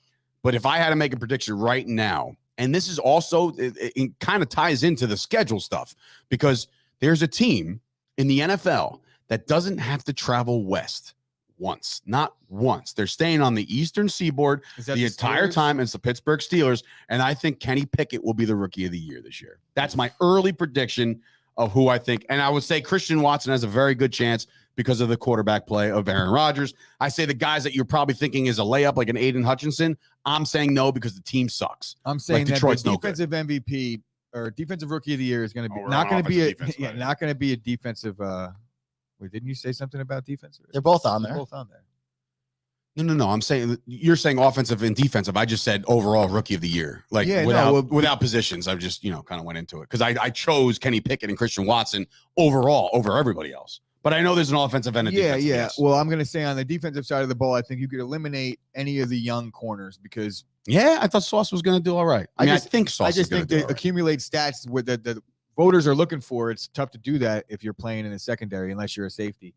But if I had to make a prediction right now, and this is also, it kind of ties into the schedule stuff because there's a team in the NFL that doesn't have to travel west once, not once. They're staying on the Eastern Seaboard the entire time. It's the Pittsburgh Steelers, and I think Kenny Pickett will be the Rookie of the Year this year. That's my early prediction of who I think, and I would say Christian Watson has a very good chance because of the quarterback play of Aaron Rodgers. I say the guys that you're probably thinking is a layup, like an Aiden Hutchinson. I'm saying no because the team sucks. I'm saying like that the defensive MVP or defensive Rookie of the Year is going to be not going to be a defensive. Wait, didn't you say something about defense? They're both on there. Both on there. No. I'm saying you're saying offensive and defensive. I just said overall Rookie of the Year, like without positions. I just kind of went into it because I chose Kenny Pickett and Christian Watson overall over everybody else. But I know there's an offensive and a defensive. Yeah. Well, I'm going to say on the defensive side of the ball, I think you could eliminate any of the young corners because. Yeah, I thought Sauce was going to do all right. I think Sauce. I just think they accumulate stats with the voters are looking for. It's tough to do that if you're playing in the secondary unless you're a safety.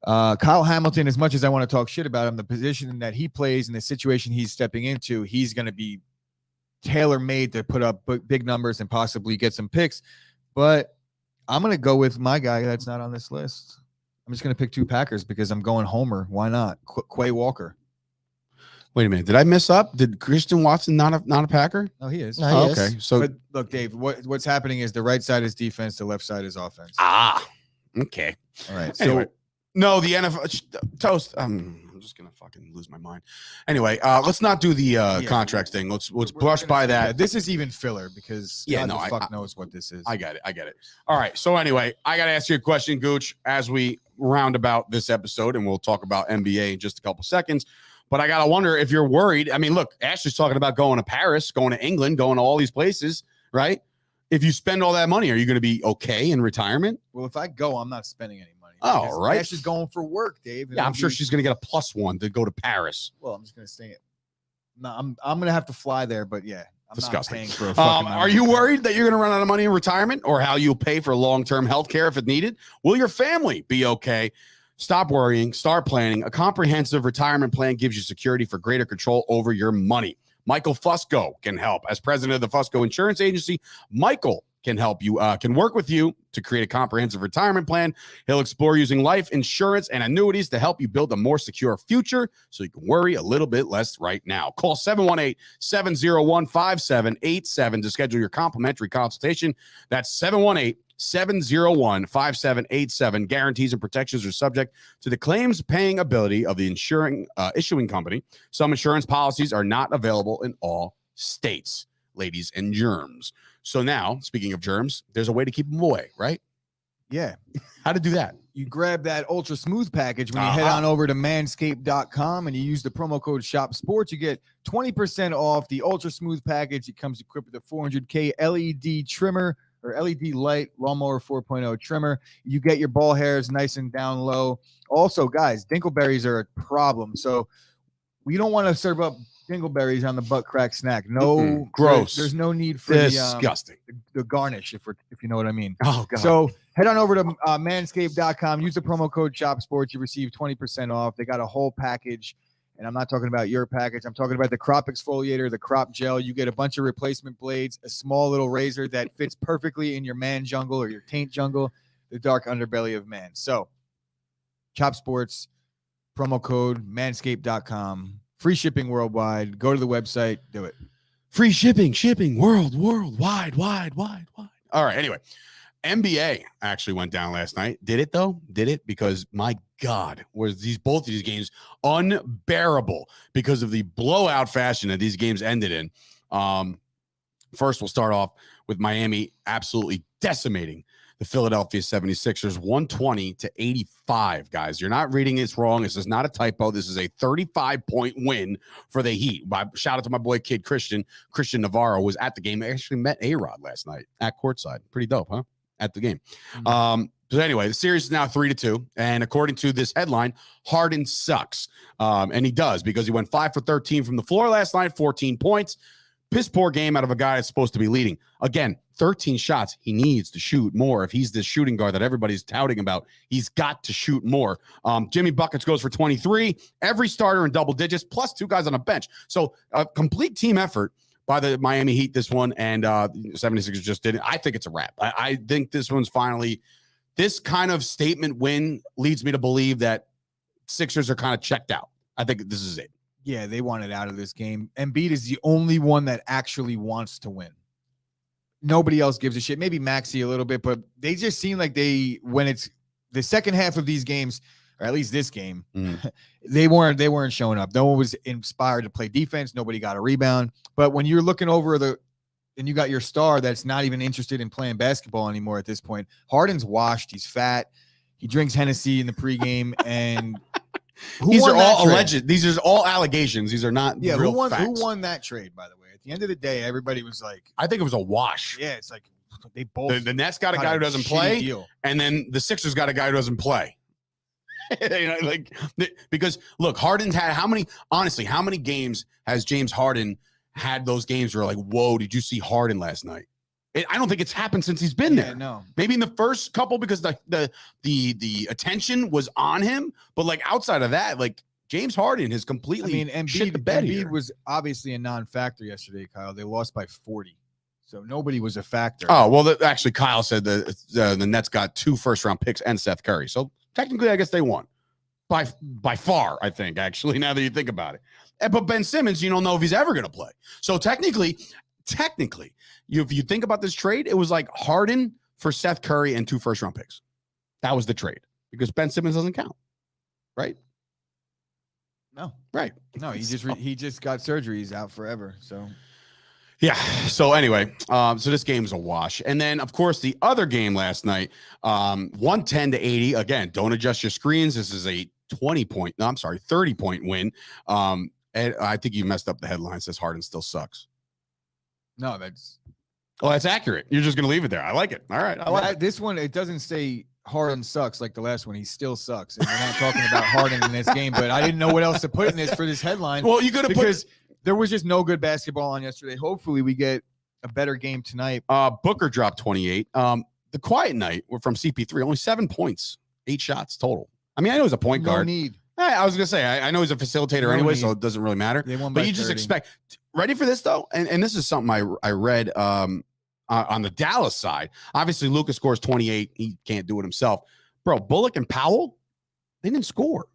Kyle Hamilton, as much as I want to talk shit about him, the position that he plays and the situation he's stepping into, he's going to be tailor-made to put up big numbers and possibly get some picks. But I'm going to go with my guy that's not on this list. I'm just going to pick 2 Packers because I'm going Homer. Why not? Quay Walker. Wait a minute. Did I mess up? Did Christian Watson not a Packer? No, he is. No, he is. Okay. So but look, Dave, what's happening is the right side is defense, the left side is offense. Okay. All right. Anyway, So no, the NFL toast. I'm just gonna fucking lose my mind. Anyway, let's not do the contracts thing. Let's brush by that. Yeah, this is even filler because God knows what this is. I get it. All right. So anyway, I gotta ask you a question, Gooch, as we round about this episode, and we'll talk about NBA in just a couple seconds. But I gotta wonder if you're worried. I mean, look, Ashley's talking about going to Paris, going to England, going to all these places, right? If you spend all that money, are you going to be okay in retirement? Well, if I go, I'm not spending any money. Oh, right. Ash is going for work, Dave. Yeah, I'm sure she's going to get a +1 to go to Paris. Well, I'm just going to say it. No, I'm going to have to fly there, but yeah. I'm disgusting. Not paying for a fucking are you worried that you're going to run out of money in retirement or how you'll pay for long-term health care if it needed? Will your family be okay? Stop worrying. Start planning. A comprehensive retirement plan gives you security for greater control over your money. Michael Fusco can help. As president of the Fusco Insurance Agency, Michael can help you, can work with you to create a comprehensive retirement plan. He'll explore using life insurance and annuities to help you build a more secure future so you can worry a little bit less right now. Call 718-701-5787 to schedule your complimentary consultation. That's 718-701-5787. Guarantees and protections are subject to the claims paying ability of the issuing company. Some insurance policies are not available in all states, ladies and germs. So now, speaking of germs, there's a way to keep them away, right? Yeah. How to do that? You grab that ultra smooth package when you head on over to manscaped.com and you use the promo code SHOPSPORTS. You get 20% off the ultra smooth package. It comes equipped with a 400K LED trimmer or LED light lawnmower 4.0 trimmer. You get your ball hairs nice and down low. Also, guys, dingleberries are a problem. So we don't want to serve up dingleberries on the butt crack snack. No, gross. There's no need for disgusting the garnish, if you know what I mean. Oh, God. So head on over to manscaped.com. Use the promo code SHOPSPORTS. You receive 20% off. They got a whole package, and I'm not talking about your package. I'm talking about the crop exfoliator, the crop gel. You get a bunch of replacement blades, a small little razor that fits perfectly in your man jungle or your taint jungle, the dark underbelly of man. So, SHOPSPORTS, promo code manscaped.com. Free shipping worldwide. Go to the website. Do it. Free shipping worldwide. All right. Anyway, NBA actually went down last night. Did it though? Did it? Because my God, was both of these games unbearable because of the blowout fashion that these games ended in. First, we'll start off with Miami absolutely decimating the Philadelphia 76ers 120-85, guys. You're not reading this wrong. This is not a typo. This is a 35-point win for the Heat. Shout out to my boy kid Christian Navarro was at the game. I actually met A-Rod last night at courtside. Pretty dope, huh? At the game. So anyway, the series is now 3-2. And according to this headline, Harden sucks. And he does because he went 5 for 13 from the floor last night, 14 points. Piss poor game out of a guy that's supposed to be leading. Again, 13 shots. He needs to shoot more. If he's the shooting guard that everybody's touting about, he's got to shoot more. Jimmy Buckets goes for 23. Every starter in double digits, plus 2 guys on a bench. So a complete team effort by the Miami Heat this one, and 76ers just did it. I think it's a wrap. I think this one's finally this kind of statement win leads me to believe that Sixers are kind of checked out. I think this is it. Yeah, they wanted out of this game. Embiid is the only one that actually wants to win. Nobody else gives a shit. Maybe Maxey a little bit, but they just seem like when it's the second half of these games, or at least this game, they weren't showing up. No one was inspired to play defense. Nobody got a rebound. But when you're looking over and you got your star that's not even interested in playing basketball anymore at this point, Harden's washed. He's fat. He drinks Hennessy in the pregame, and these are all alleged. These are all allegations. These are not real facts. Who won that trade, by the way? At the end of the day, everybody was like, I think it was a wash. Yeah, it's like they both. The Nets got a guy who doesn't play, and then the Sixers got a guy who doesn't play. Because look, Harden's had how many games has James Harden had those games where like, whoa, did you see Harden last night? I don't think it's happened since he's been there. No, maybe in the first couple because the attention was on him, but like outside of that, like James Harden has completely. Embiid was obviously a non-factor yesterday, Kyle. They lost by 40, so nobody was a factor. Oh well, actually, Kyle said the Nets got 2 first-round picks and Seth Curry, so technically, I guess they won by far. I think actually, now that you think about it, but Ben Simmons, you don't know if he's ever going to play. So technically, if you think about this trade, it was like Harden for Seth Curry and 2 first-round picks. That was the trade because Ben Simmons doesn't count, right? No, right. No, he just got surgery. He's out forever. So, yeah. So anyway, so this game is a wash, and then of course the other game last night, 110-80. Again, don't adjust your screens. This is a 30-point win. And I think you messed up the headline. It says Harden still sucks. No, that's accurate. You're just gonna leave it there. I like it. All right. I like it. This one. It doesn't say Harden sucks like the last one. He still sucks. And we're not talking about Harden in this game, but I didn't know what else to put in this for this headline. Well, you could have because there was just no good basketball on yesterday. Hopefully, we get a better game tonight. Booker dropped 28. The quiet night were from CP3, only 7 points, 8 shots total. I mean, I know he's a point guard. Need. I was gonna say I know he's a facilitator anyway, so it doesn't really matter. But you just expect. Ready for this though, and this is something I read on the Dallas side. Obviously, Luka scores 28. He can't do it himself, bro. Bullock and Powell, they didn't score.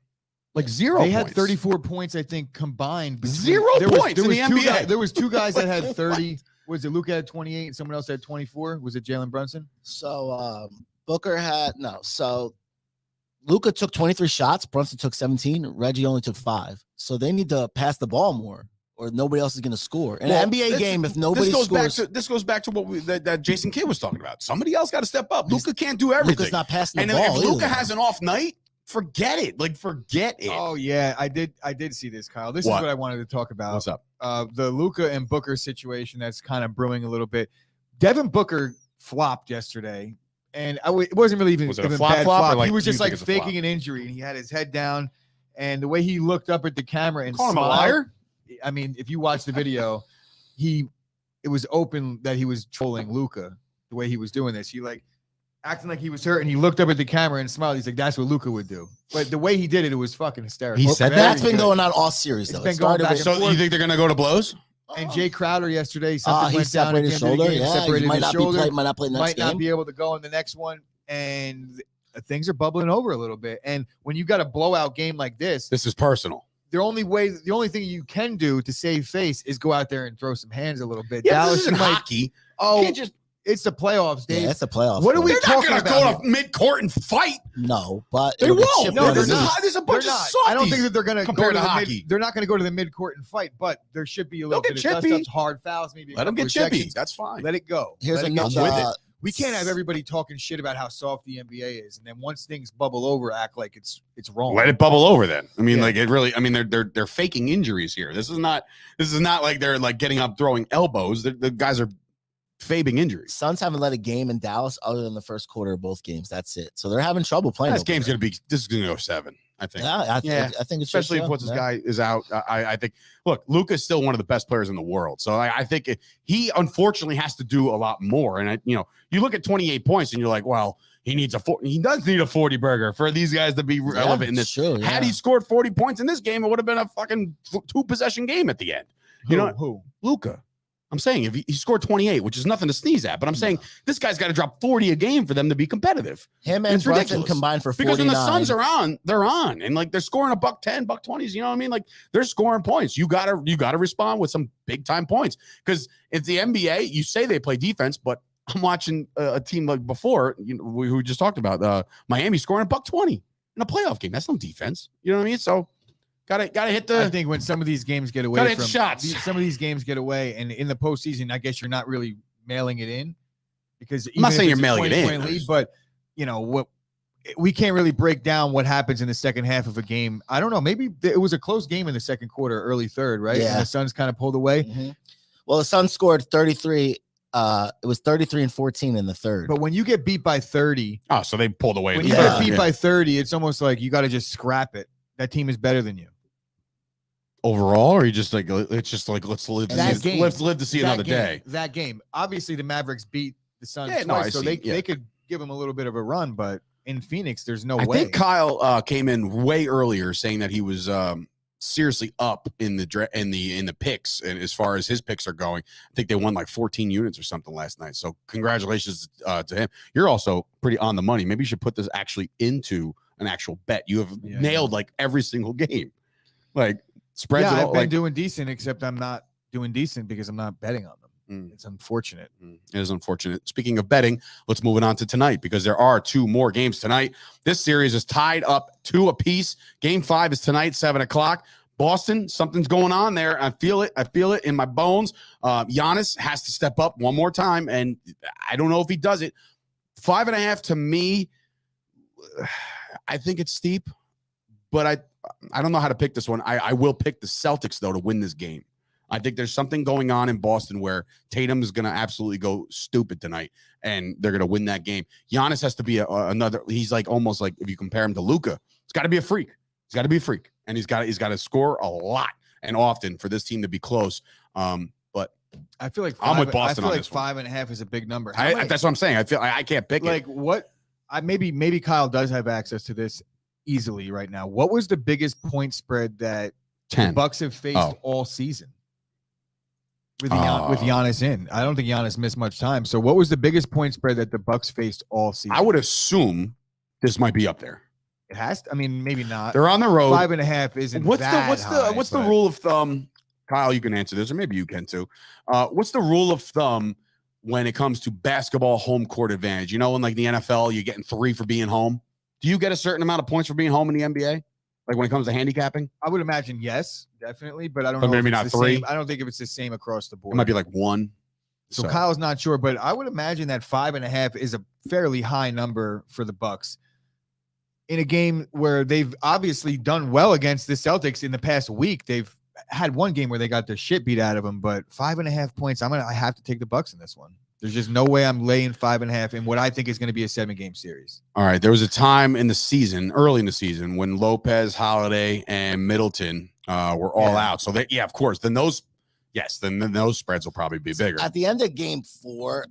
Like 0 points. They had 34 points, I think, combined. 0 points in the NBA. There was 2 guys that had 30. Was it Luka had 28 and someone else had 24? Was it Jalen Brunson? So Booker had no. So Luka took 23 shots. Brunson took 17. Reggie only took 5. So they need to pass the ball more, or nobody else is going to score. In an NBA game, if nobody scores, this goes back to what that Jason Kidd was talking about. Somebody else got to step up. Luka can't do everything. Luka's not passing the ball. And if Luka either. has an off night, forget it. Like, forget it. Oh yeah, I did see this, Kyle. This is what I wanted to talk about. What's up? The Luka and Booker situation that's kind of brewing a little bit. Devin Booker flopped yesterday, and it wasn't really even, a bad flop. Like, he was just like faking an injury, and he had his head down, and the way he looked up at the camera and call him a smiled, liar. I mean, if you watch the video, it was open that he was trolling Luka the way he was doing this. He like acting like he was hurt, and he looked up at the camera and smiled. He's like, "That's what Luka would do." But the way he did it, it was fucking hysterical. He said that's been going on all series though. It's been going back and so forth. you think they're gonna go to blows? And Jay Crowder yesterday, something he went down at the separated end of the shoulder. game, Yeah, separated he might his not shoulder. might not play next might game. not be able to go in the next one, and things are bubbling over a little bit. And when you got a blowout game like this is personal. The only thing you can do to save face is go out there and throw some hands a little bit. Yeah, Dallas this isn't hockey. It's the playoffs, Dave. Yeah, it's the playoffs. What are we talking about? They're not going to go to mid-court and fight. No, but they won't. No, there's a bunch of softies. I don't think that they're going to go to hockey. They're not going to go to the mid-court and fight, but there should be a little bit of dust-ups, hard fouls, maybe. Let them get chippy. That's fine. Let it go. Here's another. We can't have everybody talking shit about how soft the NBA is, and then once things bubble over, act like it's wrong. Let it bubble over then. I mean, like it really. I mean, they're faking injuries here. This is not like they're like getting up throwing elbows. The guys are faking injuries. Suns haven't led a game in Dallas other than the first quarter of both games. That's it. So they're having trouble playing. This game's this is gonna go 7. I think. Yeah, I think it's especially if once this guy is out. I think. Look, Luka is still one of the best players in the world. So I think he unfortunately has to do a lot more. And you look at 28 points and you're like, well, he does need a 40 burger for these guys to be relevant in this. True, yeah. Had he scored 40 points in this game, it would have been a fucking 2-possession game at the end. Who? Luka. I'm saying if he scored 28, which is nothing to sneeze at, but I'm saying this guy's got to drop 40 a game for them to be competitive. Him and Brunson combined for 49. Because when the Suns are on, they're on, and like they're scoring $110, $120s. You know what I mean? Like they're scoring points. You gotta respond with some big time points. Because if the NBA, you say they play defense, but I'm watching a team like before, we just talked about Miami scoring $120 in a playoff game. That's no defense. You know what I mean? So. Gotta hit the. I think when some of these games get away from shots, some of these games get away, and in the postseason, I guess you're not really mailing it in because I'm not saying you're mailing it in, lead, but what we can't really break down what happens in the second half of a game. I don't know. Maybe it was a close game in the second quarter, early third, right? Yeah. And the Suns kind of pulled away. Mm-hmm. Well, the Suns scored 33. It was 33 and 14 in the third. But when you get beat by 30, so they pulled away. When you get beat by 30, it's almost like you got to just scrap it. That team is better than you. Overall, or you just like it's just like let's live to see another day. That game, obviously, the Mavericks beat the Suns twice, so they could give them a little bit of a run. But in Phoenix, there's no way. I think Kyle came in way earlier saying that he was seriously up in the picks, and as far as his picks are going, I think they won like 14 units or something last night. So congratulations to him. You're also pretty on the money. Maybe you should put this actually into an actual bet. You have nailed like every single game, like. Spreads. Yeah, I've been doing decent, except I'm not doing decent because I'm not betting on them. It's unfortunate. It is unfortunate. Speaking of betting, let's move it on to tonight because there are 2 more games tonight. This series is tied up 2 apiece. Game 5 is tonight, 7:00. Boston, something's going on there. I feel it. I feel it in my bones. Giannis has to step up one more time, and I don't know if he does it. 5.5 to me, I think it's steep, but I don't know how to pick this one. I will pick the Celtics, though, to win this game. I think there's something going on in Boston where Tatum is going to absolutely go stupid tonight, and they're going to win that game. Giannis has to be another. He's like almost like if you compare him to Luka, he's got to be a freak. He's got to be a freak, and he's got to score a lot and often for this team to be close. But I feel like I'm with Boston. I feel on like this 5.5 is a big number. That's what I'm saying. I feel I can't pick like what. Maybe Kyle does have access to this easily right now. What was the biggest point spread that 10. the Bucks have faced all season with Giannis in? I don't think Giannis missed much time. So what was the biggest point spread that the Bucks faced all season? I would assume this might be up there. It has to. I mean, maybe not. They're on the road. 5.5 isn't what's the rule of thumb? Kyle, you can answer this, or maybe you can too. What's the rule of thumb when it comes to basketball home court advantage? In like the NFL, you're getting 3 for being home. Do you get a certain amount of points for being home in the NBA? Like when it comes to handicapping? I would imagine yes, definitely, but I don't know. Maybe if not it's the 3. Same. I don't think if it's the same across the board. It might be like 1. So Kyle's not sure, but I would imagine that 5.5 is a fairly high number for the Bucks in a game where they've obviously done well against the Celtics in the past week. They've had one game where they got their shit beat out of them, but 5.5 points. I have to take the Bucks in this one. There's just no way I'm laying 5.5 in what I think is going to be a 7-game series. All right. There was a time in the season, early in the season, when Lopez, Holiday, and Middleton were all out. So of course, then those spreads will probably be bigger. At the end of game 4,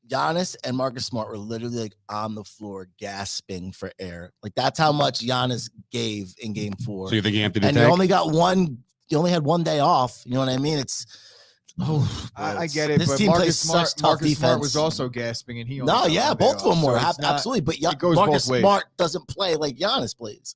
Giannis and Marcus Smart were literally like on the floor gasping for air. Like that's how much Giannis gave in game 4. So you think Anthony? And you only had one day off. You know what I mean? I get it. This but team Marcus plays such tough defense. Smart was also gasping, and he both of them were absolutely. But Marcus Smart doesn't play like Giannis plays.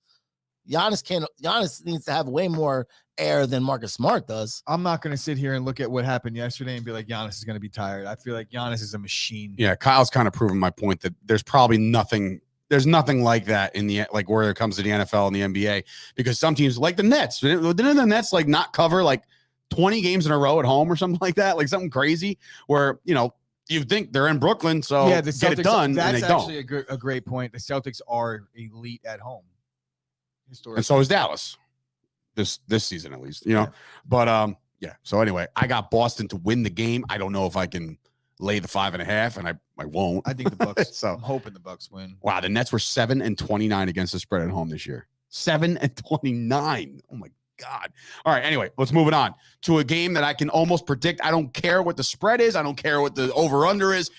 Giannis needs to have way more air than Marcus Smart does. I'm not going to sit here and look at what happened yesterday and be like Giannis is going to be tired. I feel like Giannis is a machine. Yeah, Kyle's kind of proven my point that there's probably nothing. There's nothing like that in the where it comes to the NFL and the NBA because some teams like the Nets. Didn't the Nets not cover 20 games in a row at home or something like that, like something crazy where, you think they're in Brooklyn, so the Celtics, get it done, that's and they actually don't. a great point. The Celtics are elite at home. And so is Dallas this season, at least, But, so anyway, I got Boston to win the game. I don't know if I can lay the 5.5, and I won't. I think the Bucks, so I'm hoping the Bucks win. Wow, the Nets were 7-29 against the spread at home this year. 7-29. Oh, my God. All right. Anyway, let's move it on to a game that I can almost predict. I don't care what the spread is. I don't care what the over-under is.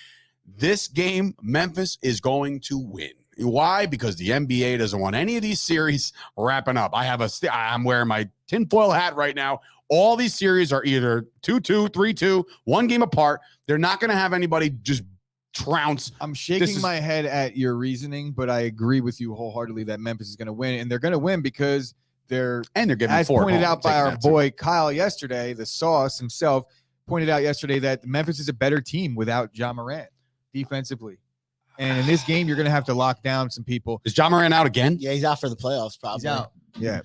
This game, Memphis is going to win. Why? Because the NBA doesn't want any of these series wrapping up. I'm wearing my tinfoil hat right now. All these series are either 2-2, 3-2, one game apart. They're not going to have anybody just trounce. I'm shaking my head at your reasoning, but I agree with you wholeheartedly that Memphis is going to win, and they're going to win because they're getting as four pointed home. out by our boy Kyle yesterday. The Sauce himself pointed out yesterday that Memphis is a better team without Ja Morant defensively. And in this game, you're going to have to lock down some people. Is Ja Morant out again? Yeah, he's out for the playoffs, probably. He's out. Yeah.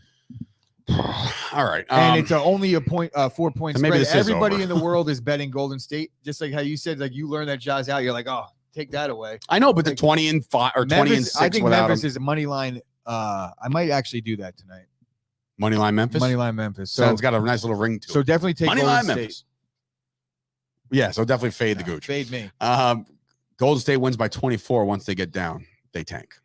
All right. And it's only a 4-point maybe spread. Everybody over. in the world is betting Golden State. Just like how you said, like you learned that Ja's out. You're like, oh, take that away. I know, but the 20-5 or 20-6 I think without Memphis him. is a money line. I might actually do that tonight. Money line Memphis? Money line Memphis. So it's got a nice little ring to it. So definitely take Money Golden line State. Memphis. Yeah, so definitely fade the gooch. Fade me. Golden State wins by 24 once they get down. They tank.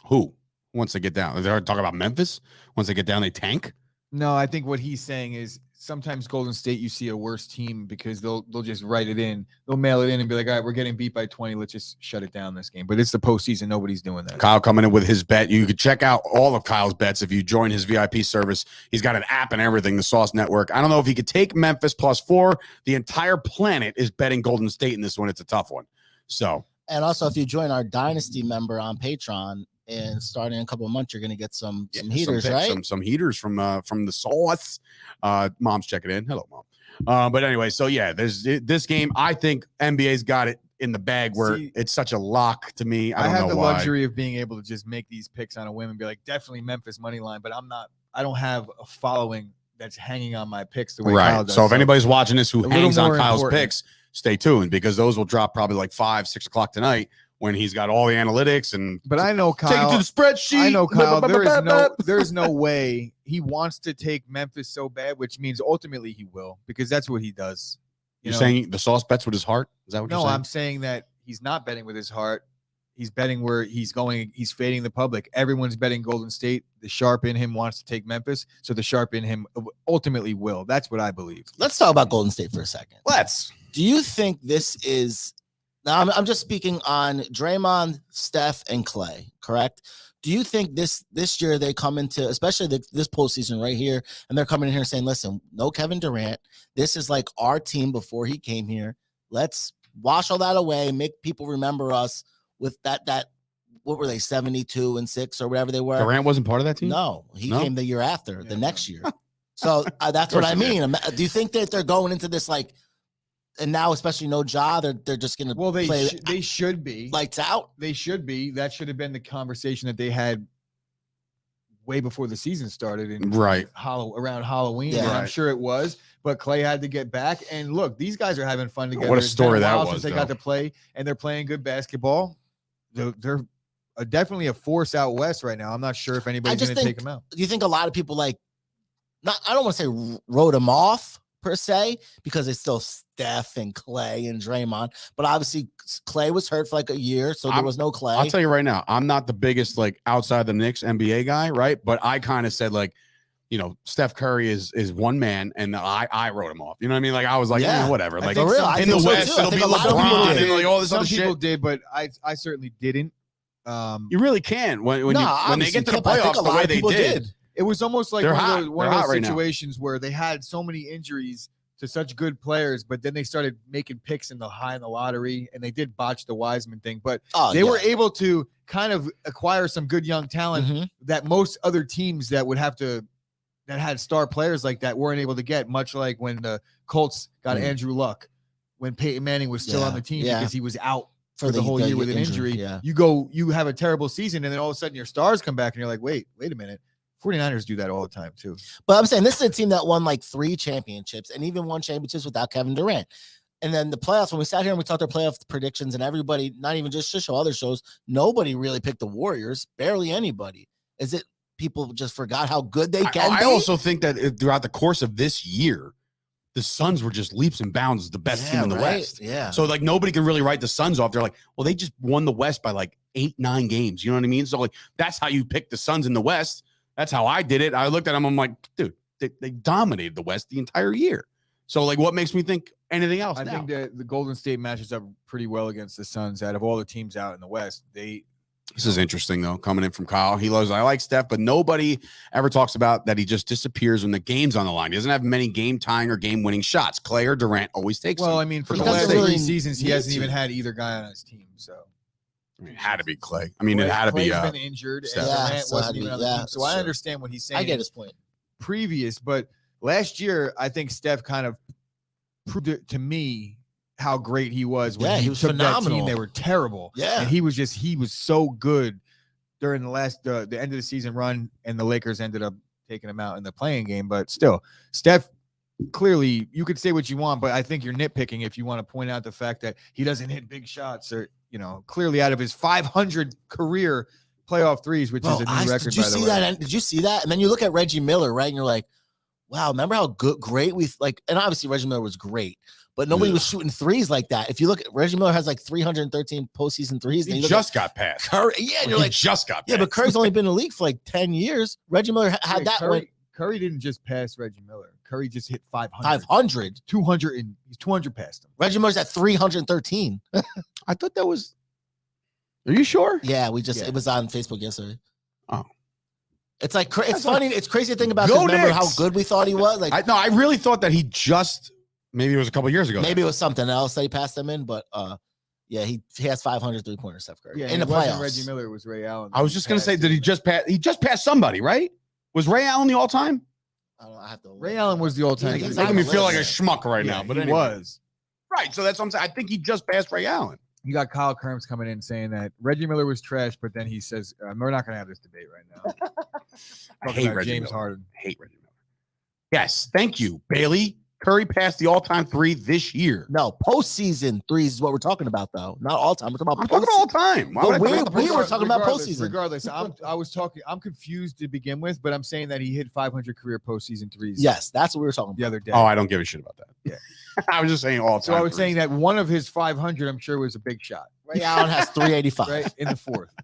Who? Once they get down. They're talking about Memphis. Once they get down, they tank. No, I think what he's saying is sometimes Golden State, you see a worse team because they'll just write it in. They'll mail it in and be like, all right, we're getting beat by 20. Let's just shut it down this game. But it's the postseason. Nobody's doing that. Kyle coming in with his bet. You could check out all of Kyle's bets if you join his VIP service. He's got an app and everything, the Sauce Network. I don't know if he could take Memphis +4. The entire planet is betting Golden State in this one. It's a tough one. So, and also if you join our Dynasty member on Patreon, and starting in a couple of months, you're going to get some heaters, right? Some heaters from the Sauce. Mom's checking in. Hello, Mom. But anyway, so yeah, there's this game. I think NBA's got it in the bag where it's such a lock to me. I have the luxury of being able to just make these picks on a whim and be like, definitely Memphis money line, but I don't have a following that's hanging on my picks the way Kyle does. So if anybody's watching this who hangs on Kyle's important. picks, stay tuned because those will drop probably like 5-6 o'clock tonight. When he's got all the analytics but I know Kyle. Take it to the spreadsheet. I know Kyle. There's no way he wants to take Memphis so bad, which means ultimately he will because that's what he does. You're saying the Sauce bets with his heart? Is that what you're saying? No, I'm saying that he's not betting with his heart. He's betting where he's going. He's fading the public. Everyone's betting Golden State. The sharp in him wants to take Memphis, so the sharp in him ultimately will. That's what I believe. Let's talk about Golden State for a second. Let's. Do you think this is? Now, I'm just speaking on Draymond, Steph, and Clay, correct? Do you think this year they come into, especially this postseason right here, and they're coming in here saying, listen, no Kevin Durant. This is like our team before he came here. Let's wash all that away, make people remember us with that what were they, 72-6 or whatever they were? Durant wasn't part of that team? No, he came the year after, the next year. So that's what I mean. Do you think that they're going into this like, and now, especially no Ja, they're just going to play. They should be lights out. They should be. That should have been the conversation that they had way before the season started. Around Halloween. Yeah, I'm sure it was. But Clay had to get back. And look, these guys are having fun together. What a story that was. Since they got to play, and they're playing good basketball. They're definitely a force out west right now. I'm not sure if anybody's going to take them out. Do you think a lot of people I don't want to say wrote them off per se, because it's still Steph and Clay and Draymond, but obviously Clay was hurt for like a year, so there was no Clay. I'll tell you right now, I'm not the biggest outside the Knicks NBA guy, right? But I kind of said Steph Curry is one man, and I wrote him off. You know what I mean? I was like, whatever. Like for real, in the West, it'll be LeBron and all this other shit. Some people did, but I certainly didn't. You really can when they get to the playoffs the way they did. It was almost like one of those situations where they had so many injuries to such good players, but then they started making picks in the lottery, and they did botch the Wiseman thing. But they were able to kind of acquire some good young talent that most other teams that had star players like that weren't able to get, much like when the Colts got Andrew Luck, when Peyton Manning was still on the team because he was out for the whole year with an injury. Yeah. You have a terrible season, and then all of a sudden your stars come back, and you're like, wait a minute. 49ers do that all the time too. But I'm saying this is a team that won like 3 championships and even won championships without Kevin Durant. And then the playoffs, when we sat here and we talked our playoff predictions, and everybody, not even just show other shows, nobody really picked the Warriors, barely anybody. Is it people just forgot how good they can be? I also think that throughout the course of this year, the Suns were just leaps and bounds the best team in the West. Yeah. So nobody can really write the Suns off. They're like, well, they just won the West by 8-9 games. You know what I mean? So that's how you pick the Suns in the West. That's how I did it. I looked at them. I'm like, dude, they dominated the West the entire year. So, like, what makes me think anything else? I think that the Golden State matches up pretty well against the Suns. Out of all the teams out in the West, This is interesting, though, coming in from Kyle. He loves, I like Steph, but nobody ever talks about that he just disappears when the game's on the line. He doesn't have many game-tying or game-winning shots. Clay or Durant always takes them. I mean, for He the doesn't last really 3 seasons, he need hasn't to. even had either guy on his team. So I mean, it had to be Clay. I mean, it had to be. Clay's been injured, and Steph. Durant so it had wasn't to even be- on the yeah, team. So that's I true. understand what he's saying. I get his point. Previous, but last year, I think Steph kind of proved it to me how great he was when he was took that phenomenal. team. They were terrible. Yeah. And he was so good during the end of the season run, and the Lakers ended up taking him out in the playing game. But still, Steph, clearly, you could say what you want, but I think you're nitpicking if you want to point out the fact that he doesn't hit big shots, or clearly out of his 500 career playoff threes, which is a new record. Did you see that? Did you see that? And then you look at Reggie Miller, right? And you're like, wow, remember how great and obviously Reggie Miller was great, but nobody was shooting threes like that. If you look at Reggie Miller has like 313 postseason threes. He just got passed. Curry, yeah, and you're like, just got passed. yeah, but Curry's only been in the league for like 10 years. Reggie Miller had that one. Curry didn't just pass Reggie Miller. Curry just hit 500. 500. 200, and he's 200 past him. Reggie Miller's at 313. I thought that was. Are you sure? Yeah, it was on Facebook yesterday. Oh. It's like it's funny. It's crazy to think about. Go Remember how Knicks! good we thought he was. Like I really thought that he just maybe it was a couple years ago. maybe it was something else that he passed him in, but yeah, he has 500 3-pointers, Steph Curry. Yeah, in the it wasn't playoffs. Reggie Miller, it was Ray Allen. I was just gonna say, did he just pass? He just passed somebody, right? Was Ray Allen the all-time? I don't know, I have to Ray Allen was the all-time. Yeah, He's he's making me on the feel like a list. schmuck right now, but he anyway. was. Right, so that's what I'm saying. I think he just passed Ray Allen. You got Kyle Kerms coming in saying that Reggie Miller was trash, but then he says, we're not going to have this debate right now. I Talking hate about Reggie James Miller. Harden. I hate Reggie Miller. Yes, thank you, Bailey. Curry passed the all-time 3 this year. No, postseason threes is what we're talking about, though. Not all time. We're talking about I'm talking all time. Why would I But talk about the we postseason? were talking about postseason. Regardless, I'm confused to begin with, but I'm saying that he hit 500 career postseason threes. Yes, that's what we were talking The about. other day. Oh, I don't give a shit about that. Yeah. I was just saying all time. So I was saying that one of his 500, I'm sure, was a big shot. Ray Allen has 385. Right in the fourth.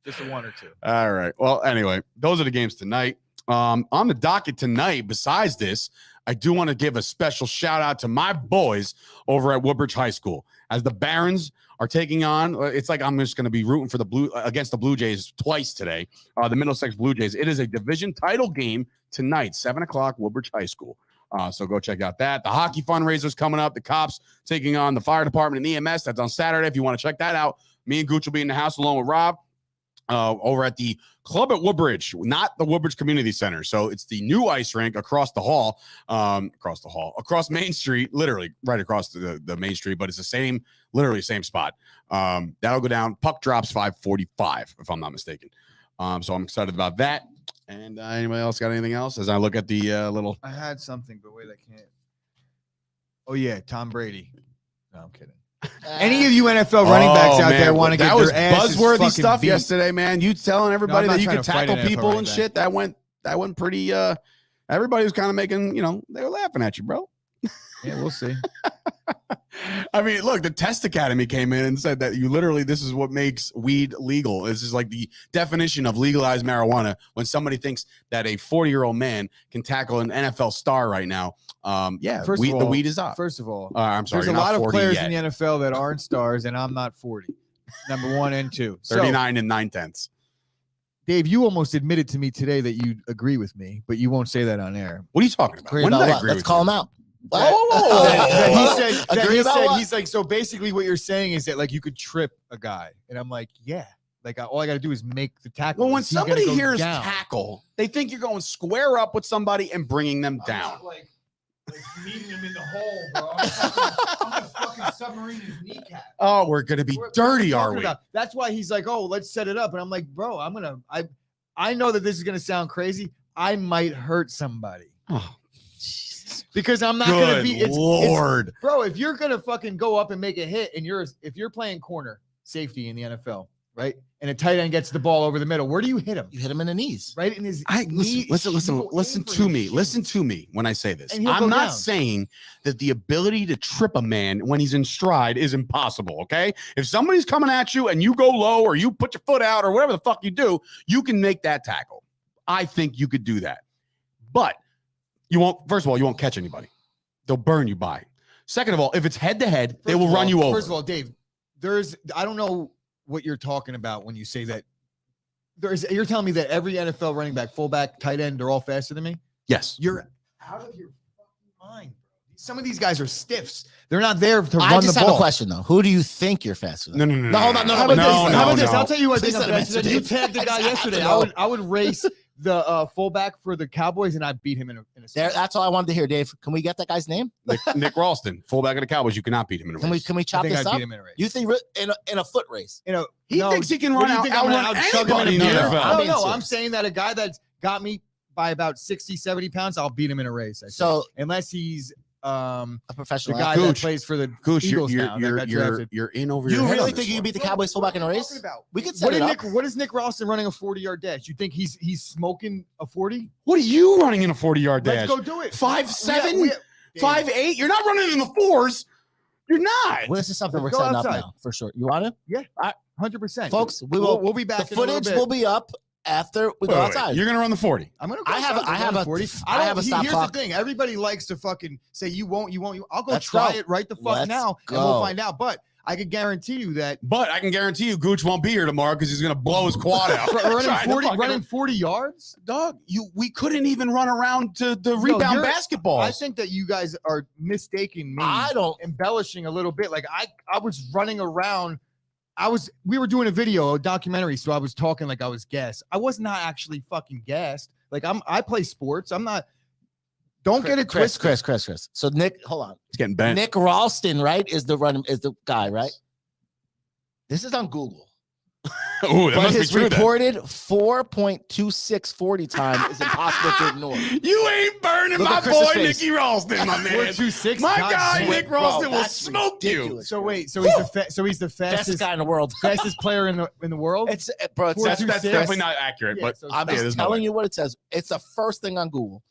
Just a one or two. All right. Well, anyway, those are the games tonight. On the docket tonight, besides this, I do want to give a special shout out to my boys over at Woodbridge High School as the Barons are taking on. It's like I'm just going to be rooting for against the Blue Jays twice today. The Middlesex Blue Jays. It is a division title game tonight, 7:00, Woodbridge High School. So go check out that. The hockey fundraiser's coming up. The Cops taking on the fire department and EMS. That's on Saturday. If you want to check that out, me and Gooch will be in the house along with Rob. Over at the club at Woodbridge, not the Woodbridge Community Center. So it's the new ice rink across Main Street, literally right across the Main Street, but it's literally same spot. That'll go down. Puck drops 5:45, if I'm not mistaken. So I'm excited about that. And anybody else got anything else? As I look at the little. I had something, but wait, I can't. Oh, yeah, Tom Brady. No, I'm kidding. Any of you NFL running backs out there want to get their asses buzzworthy fucking stuff beat. yesterday, man. You telling everybody No, I'm that you not can trying to fight tackle an NFL people running and back. shit. That went pretty. Everybody was kind of making, they were laughing at you, bro. Yeah, we'll see. I mean, look, the Test Academy came in and said that this is what makes weed legal. This is like the definition of legalized marijuana when somebody thinks that a 40-year-old man can tackle an NFL star right now. The weed is up. First of all, I'm sorry. there's a lot of players in the NFL that aren't stars, and I'm not 40. Number one and two. 39 and 9/10. Dave, you almost admitted to me today that you agree with me, but you won't say that on air. What are you talking about? Agree When did about I what? agree Let's with call you? him out. He's like, so basically what you're saying is that like you could trip a guy. And I'm like, yeah. Like all I got to do is make the tackle. Well, when He's gonna somebody go hears down. tackle, they think you're going square up with somebody and bringing them down. Like meeting him in the hole, bro. I'm gonna fucking submarine his kneecap. Oh, we're going to be dirty, are we? That's why he's like, oh, let's set it up. And I'm like, bro, I know that this is going to sound crazy. I might hurt somebody. Oh, because I'm not going to be. Lord. Bro, if you're going to fucking go up and make a hit and if you're playing corner safety in the NFL, right? And a tight end gets the ball over the middle, where do you hit him? You hit him in the knees. Right in his Listen to me. Listen to me when I say this. And he'll I'm go not down. saying that the ability to trip a man when he's in stride is impossible, okay? If somebody's coming at you and you go low or you put your foot out or whatever the fuck you do, you can make that tackle. I think you could do that. But you won't catch anybody. they'll burn you by. Second of all, if it's head to head, they will run you over. First of all, Dave, I don't know what you're talking about when you say that. You're telling me that every NFL running back, fullback, tight end, they're all faster than me? Yes. You're out of your fucking mind, bro. Some of these guys are stiffs. They're not there to run the ball. I just have a question though. Who do you think you're faster than? No, hold on. How about this? I'll tell you what I think I'm faster than. You tagged the guy yesterday. I would race the fullback for the Cowboys, and I'd beat him in a That's all I wanted to hear, Dave. Can we get that guy's name? Nick Ralston, fullback of the Cowboys. You cannot beat him in a race. Can we chop this I'd up? beat him in a race. You think in a foot race? He thinks he can run outrun anybody in the NFL. No, I'm saying that a guy that's got me by about 60, 70 pounds, I'll beat him in a race. So unless he's a professional guy that plays for the Eagles now. You're in over your You head really on think you this can beat the one. Cowboys fullback in a race? We could set What it up. What is Nick Ralston running a 40-yard dash? You think he's smoking a 40? What are you running in a 40-yard dash? Let's go do it. 5'7", 5'8". You're not running in the fours. You're not. Well, this is something Let's we're go setting outside. up now for sure. You want to? Yeah, 100%. Folks, we'll be back. The footage will be up after we go outside. You're gonna run the 40. I'm gonna. Go I have a 40. I have a stop Here's clock. the thing. Everybody likes to fucking say you won't. I'll go Let's try go. it right the fuck Let's now, go. and we'll find out. But I can guarantee you that But I can guarantee you, Gooch won't be here tomorrow because he's gonna blow his quad out. running 40 yards, dog. We couldn't even run around to the rebound basketball. I think that you guys are mistaking me. I don't embellishing a little bit. Like I was running around. We were doing a documentary, so I was talking like I was gassed. I was not actually fucking gassed. Like I play sports. I'm not. Don't get it twisted. Chris. So Nick, hold on. It's getting bent. Nick Ralston, right, is the guy, right? This is on Google. Ooh, that But must be his true. reported 4.2640 time is impossible to ignore. You ain't burning Look my at Chris's boy face. Nicky Ralston, my man. 4.26. My God guy damn. Nick Ralston will that's smoke you. ridiculous. So wait, so he's the Fastest fastest guy in the world. fastest player in the world. It's bro. It's, Four- That's 4.26. definitely not accurate, Yeah, but so I'm Yeah, just there's no telling way. you what it says. It's the first thing on Google.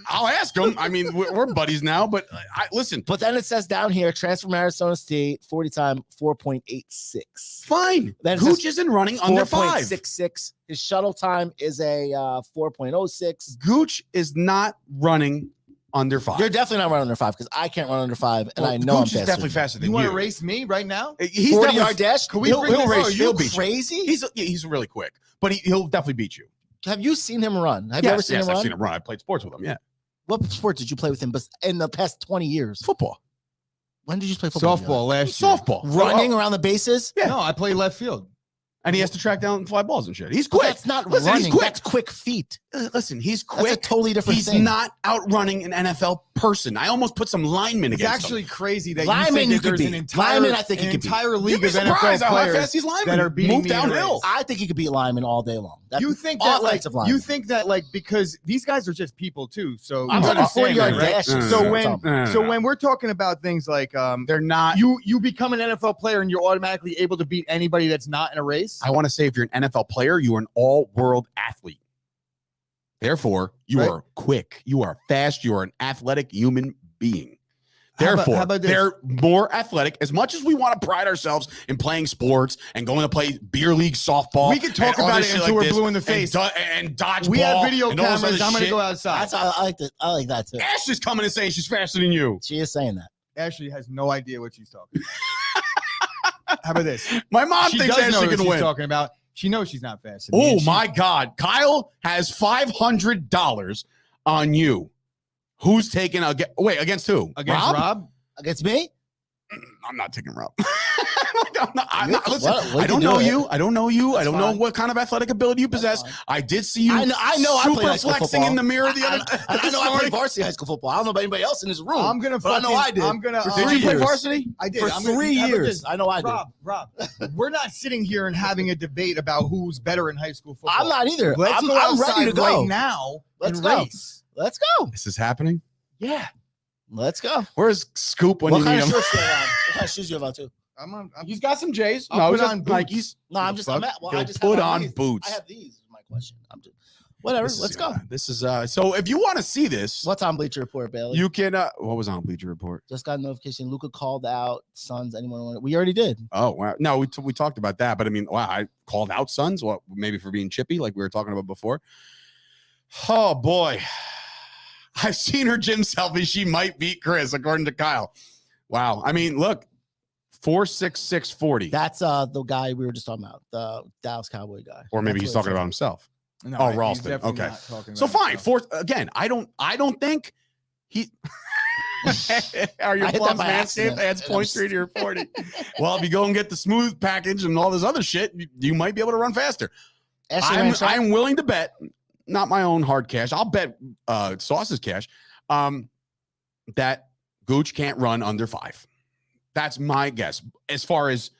I'll ask him. I mean, we're buddies now, but listen. But then it says down here, transfer from Arizona State, 40 time 4.86. Fine. Then it Gooch says isn't running under 5. 4.66. His shuttle time is a 4.06. Gooch is not running under 5. You're definitely not running under 5 because I can't run under 5, and I know Gooch I'm is definitely faster than You you. want to race me right now? He's 40-yard dash. Can we He'll bring this race. on? He'll You beat you. crazy? He's really quick, but he'll definitely beat you. Have you seen him run? Have you ever seen him run? I've seen him run. I played sports with him. Yeah, What sport did you play with him in the past 20 years? football, When did you play football? Softball last year. softball, Running around the bases? Yeah. No, I play left field. and he has to track down and fly balls and shit. He's But quick. that's not Listen, he's running. quick. That's quick feet. Listen, he's That's a quick. totally different He's thing. not outrunning an NFL person. I almost put some linemen It's against actually him. crazy that Lineman you you think could that there's beat. an entire, Lineman, I think you could beat. entire league You'd be of NFL surprised how players fast these linemen that are beating move me in a downhill. race. I think he could beat linemen all day long. You think that offensive lineman. because these guys are just people too. So I'm you talking understand 40-yard that, right? dashes. So That's all. when we're talking about things like They're not. you become an NFL player and you're automatically able to beat anybody that's not in a race. I want to say if you're an NFL player, you are an all-world athlete. Therefore, you Right. are quick, you are fast, you are an athletic human being. How about- Therefore, how about this? they're more athletic. As much as we want to pride ourselves in playing sports and going to play beer league softball, We could talk and all about this it shit until we're this, blue in the face. and dodgeball. We have video and all this cameras. other I'm going to shit. go outside. That's I like that. I like that too. Ash is coming and saying she's faster than you. She is saying that. Ashley has no idea what she's talking about. How about this? My mom She thinks does know Ashley what can she's win. talking about. She knows she's not fast. than me, Oh and she- my God. Kyle has $500 on you. Who's taking against who? Against Rob? Against me? I'm not taking Rob. Listen, Well, we I don't can do know it. you. I don't know you. I That's don't know fine. what kind of athletic ability you possess. fine. I did see you I know I super played high school flexing football. in the mirror the other I know I played varsity high school football. I don't know about anybody else in this room. I'm gonna But I know I did. I'm gonna. For Did 3 you play years. varsity? I did. For I'm gonna- 3 how about years. this? I know I did. Rob, we're not sitting here and having a debate about who's better in high school football. I'm not either. Let's I'm go ready outside to go. right now. Let's and go. race. Let's go. This is happening. Yeah, Let's go. Where's Scoop when What you kind need of him? shirts do you have on? What kind of shoes do you have on too? He's got some J's. I'll No, put he's on on boots. Nikes. No, I'm just. fuck? I'm at, well, He'll I just put have on these. boots. I have these. Is my question. I'm just. Whatever. This Let's is, go. This is so. If you want to see this, What's on Bleacher Report, Bailey? you can. What was on Bleacher Report? Just got a notification. Luca called out Suns. Anyone want it? We already did. Oh wow. No, we talked about that, but I mean, wow, I called out Suns. What, maybe for being chippy, like we were talking about before. Oh boy. I've seen her gym selfie. She might beat Chris, according to Kyle. Wow. I mean, look, 4.6640. That's the guy we were just talking about, the Dallas Cowboy guy. Or maybe That's he's what talking it about says. himself. No, Oh, he's Ralston. definitely Okay. not talking So about fine. himself. Fourth again. I don't think he. Are your I hit that plums by manscaped? accident. Adds 0.3 to your 40. Well, if you go and get the smooth package and all this other shit, you might be able to run faster. Ashley ran track. I'm willing to bet, not my own hard cash. I'll bet Sauce's cash, that Gooch can't run under 5. That's my guess. As far as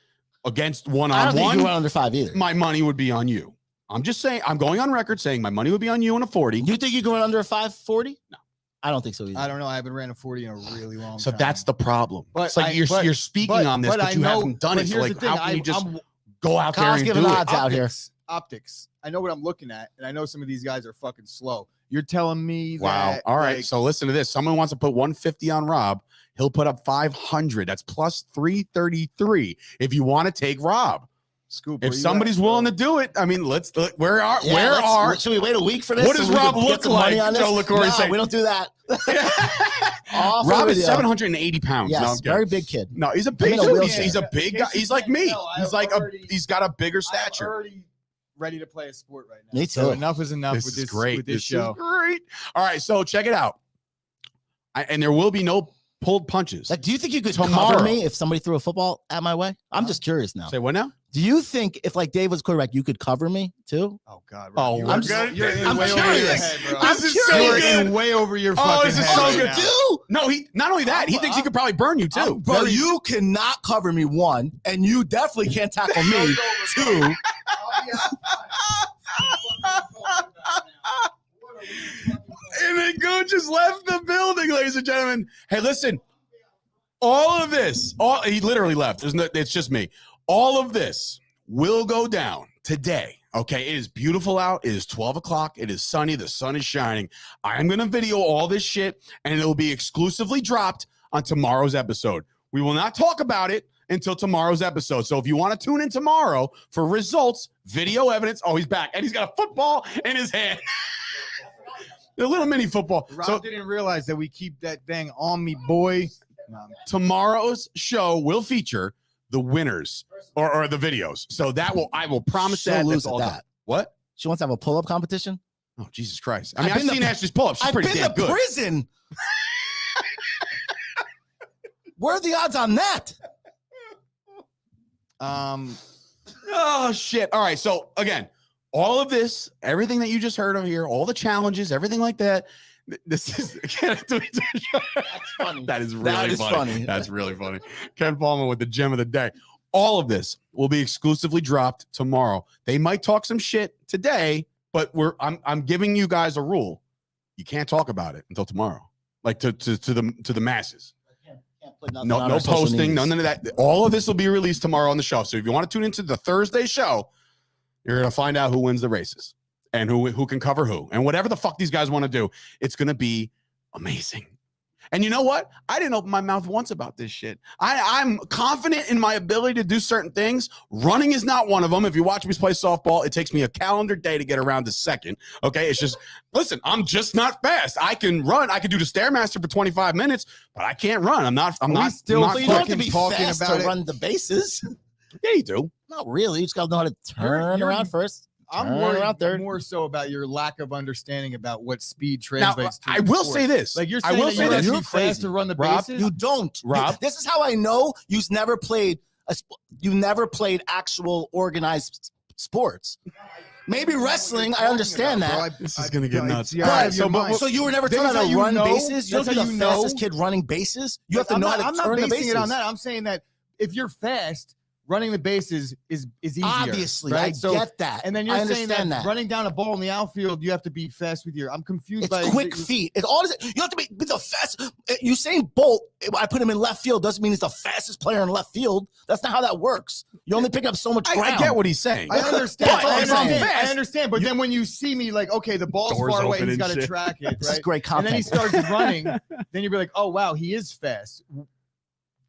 against I don't think one-on-one, you went under 5 either. my money would be on you. I'm just saying, I'm going on record saying my money would be on you in a 40. You think you can run under a 540? No. I don't think so either. I don't know. I haven't ran a 40 in a really long So time. that's the problem. But It's like you're speaking on this, but you haven't done it. So like, how can you just go out there Kyle's and giving do it? odds out here. Optics. I know what I'm looking at, and I know some of these guys are fucking slow. You're telling me Wow. that, All right. like, So listen to this. Someone wants to put 150 on Rob. He'll put up 500. That's plus 333 if you want to take Rob. Scoop, If somebody's willing to do it, I mean, let's look. Should we wait a week for this? What does so we Rob can get look some money like? on this? Joe LaCour No, saying. we don't do that. Off Rob the is video. 780 pounds. Yes, No, I'm kidding. very big kid. No, he's a big in a dude. wheelchair. He's a big guy. He's like me. He's like he's got a bigger I'm stature. already ready to play a sport right now. Me So too. enough is enough This with is this great. with this This show. is great. All right, so check it out. And there will be no pulled punches. Like, do you think you could Tomorrow. cover me if somebody threw a football at my way? I'm just curious now. Say what now? Do you think if like Dave was quarterback, you could cover me too? Oh God! Oh, Rob, I'm you're just- in I'm way over your curious. head, bro. This is so You're good. in way over your Oh, fucking this is head so right good. now. Do No, he not only that, he thinks he could probably burn you too. bro, you cannot cover me, one, and you definitely can't tackle me, two. And then Gooch just left the building, ladies and gentlemen. Hey, listen, all of this, he literally left. It's just me. All of this will go down today. Okay, it is beautiful out. It is 12 o'clock. It is sunny. The sun is shining. I'm going to video all this shit, and it will be exclusively dropped on tomorrow's episode. We will not talk about it until tomorrow's episode. So if you want to tune in tomorrow for results, video evidence. Oh, he's back, and he's got a football in his hand. The little mini football. Rob So didn't realize that we keep that thing on me, boy. tomorrow's show will feature the winners or the videos. So I will promise She'll that. lose That's at all that. done. What? She wants to have a pull-up competition. Oh, Jesus Christ. I mean, I've I've been seen to- Ashley's pull-ups. She's I've pretty been damn to good. prison. What are the odds on that? Oh, shit. All right. So, again, all of this, everything that you just heard of here, all the challenges, everything like that, this is That's funny. That is really That is funny. funny. That's really funny. Ken Palmer with the gem of the day. All of this will be exclusively dropped tomorrow. They might talk some shit today, but I'm giving you guys a rule. You can't talk about it until tomorrow. Like to the masses. Can't put nothing No on our social posting, medias. none of that. All of this will be released tomorrow on the show. So if you want to tune into the Thursday show, you're gonna find out who wins the races and who can cover who. And whatever the fuck these guys want to do, it's gonna be amazing. And you know what? I didn't open my mouth once about this shit. I'm confident in my ability to do certain things. Running is not one of them. If you watch me play softball, it takes me a calendar day to get around to second. Okay, it's just, listen, I'm just not fast. I can run. I can do the Stairmaster for 25 minutes, but I can't run. I'm not still not But you don't have to fucking be talking fast about to it. run the bases. Yeah, you do. Not really. You just gotta know how to turn You're- around first. I'm Turn worried around third. more so about your lack of understanding about what speed Now, translates to. I in will sports. say this. Like you're I saying will that say you have this. to You're be crazy. fast to run the Rob, bases. You don't. Rob? This is how I know you've never played you never played actual organized sports. Maybe wrestling, I understand that. This is gonna get nuts. Yeah, All right, I have so your mind. So you were never This taught is how how to you run know- bases? You that's don't be how the you know- fastest kid running bases. You have to I'm know not, how I'm to not turn the basing bases. it on that. I'm saying that if you're fast, running the bases is easier. Obviously, right? I get that. And then you're I saying understand that, running down a ball in the outfield, you have to be fast with your. I'm confused It's by quick feet. It's all you have to be the fast. Usain Bolt, I put him in left field doesn't mean he's the fastest player in left field. That's not how that works. You only pick up so much ground. I get what he's saying. I understand. That's all I'm saying. I understand. But then when you see me, like, okay, the ball's Doors far away, open he's and got to shit. track it, This is right? great And then he content. starts running. Then you'll be like, oh wow, he is fast.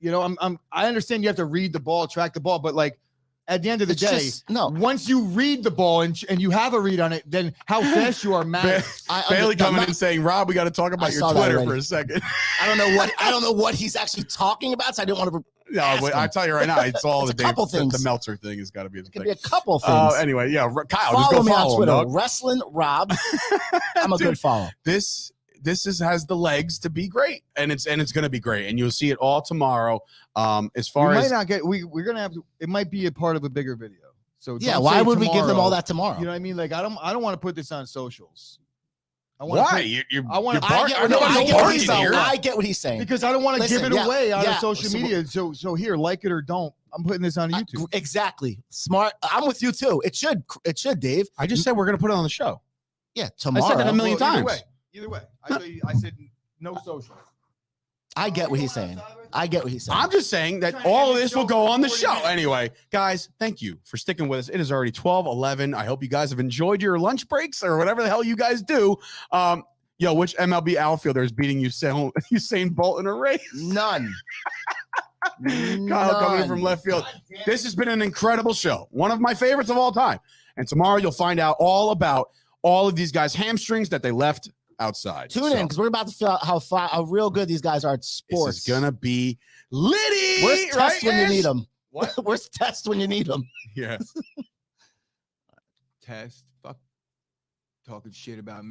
You know, I understand you have to read the ball, track the ball, but like at the end of the It's day, just- no. once you read the ball and you have a read on it, then how fast you are matters. Bailey coming in saying, Rob, we got to talk about your saw that Twitter already. for a second. I don't know what he's actually talking about, so I didn't want to. No, but I tell you right now, it's all It's the a couple the things. Meltzer thing has got to be the It could thing. be a couple things. Anyway, yeah, Kyle, Follow just go me on follow him, Twitter, dog. Wrestling Rob. I'm a Dude, good follow. This has the legs to be great, and it's going to be great, and you'll see it all tomorrow. As We far might as not get. We're gonna have to. It might be a part of a bigger video. So Yeah, don't why say would we give them tomorrow. all that tomorrow? You know what I mean? Like I don't want to put this on socials. I why I wanna- I get what he's saying. because I don't want to give Listen, it yeah, away on yeah, social so- media. So here, like it or don't. I'm putting this on YouTube. Exactly. Smart. I'm with you too. It should, Dave. I just said we're going to put it on the show. Yeah, tomorrow. I said that a million times. Either way. I said no social. I get what he's saying. I'm just saying that all of this will go on the show. Anyway, guys, thank you for sticking with us. It is already 12:11. I hope you guys have enjoyed your lunch breaks or whatever the hell you guys do. Which MLB outfielder is beating Usain Bolt in a race? None. Kyle coming in from left field. This has been an incredible show. One of my favorites of all time. And tomorrow you'll find out all about all of these guys' hamstrings that they left outside. Tune in because we're about to feel out how real good these guys are at sports. This is going to be litty. Where's test when you need them? What? Where's test when you need them? Yeah. Test. Fuck. Talking shit about me.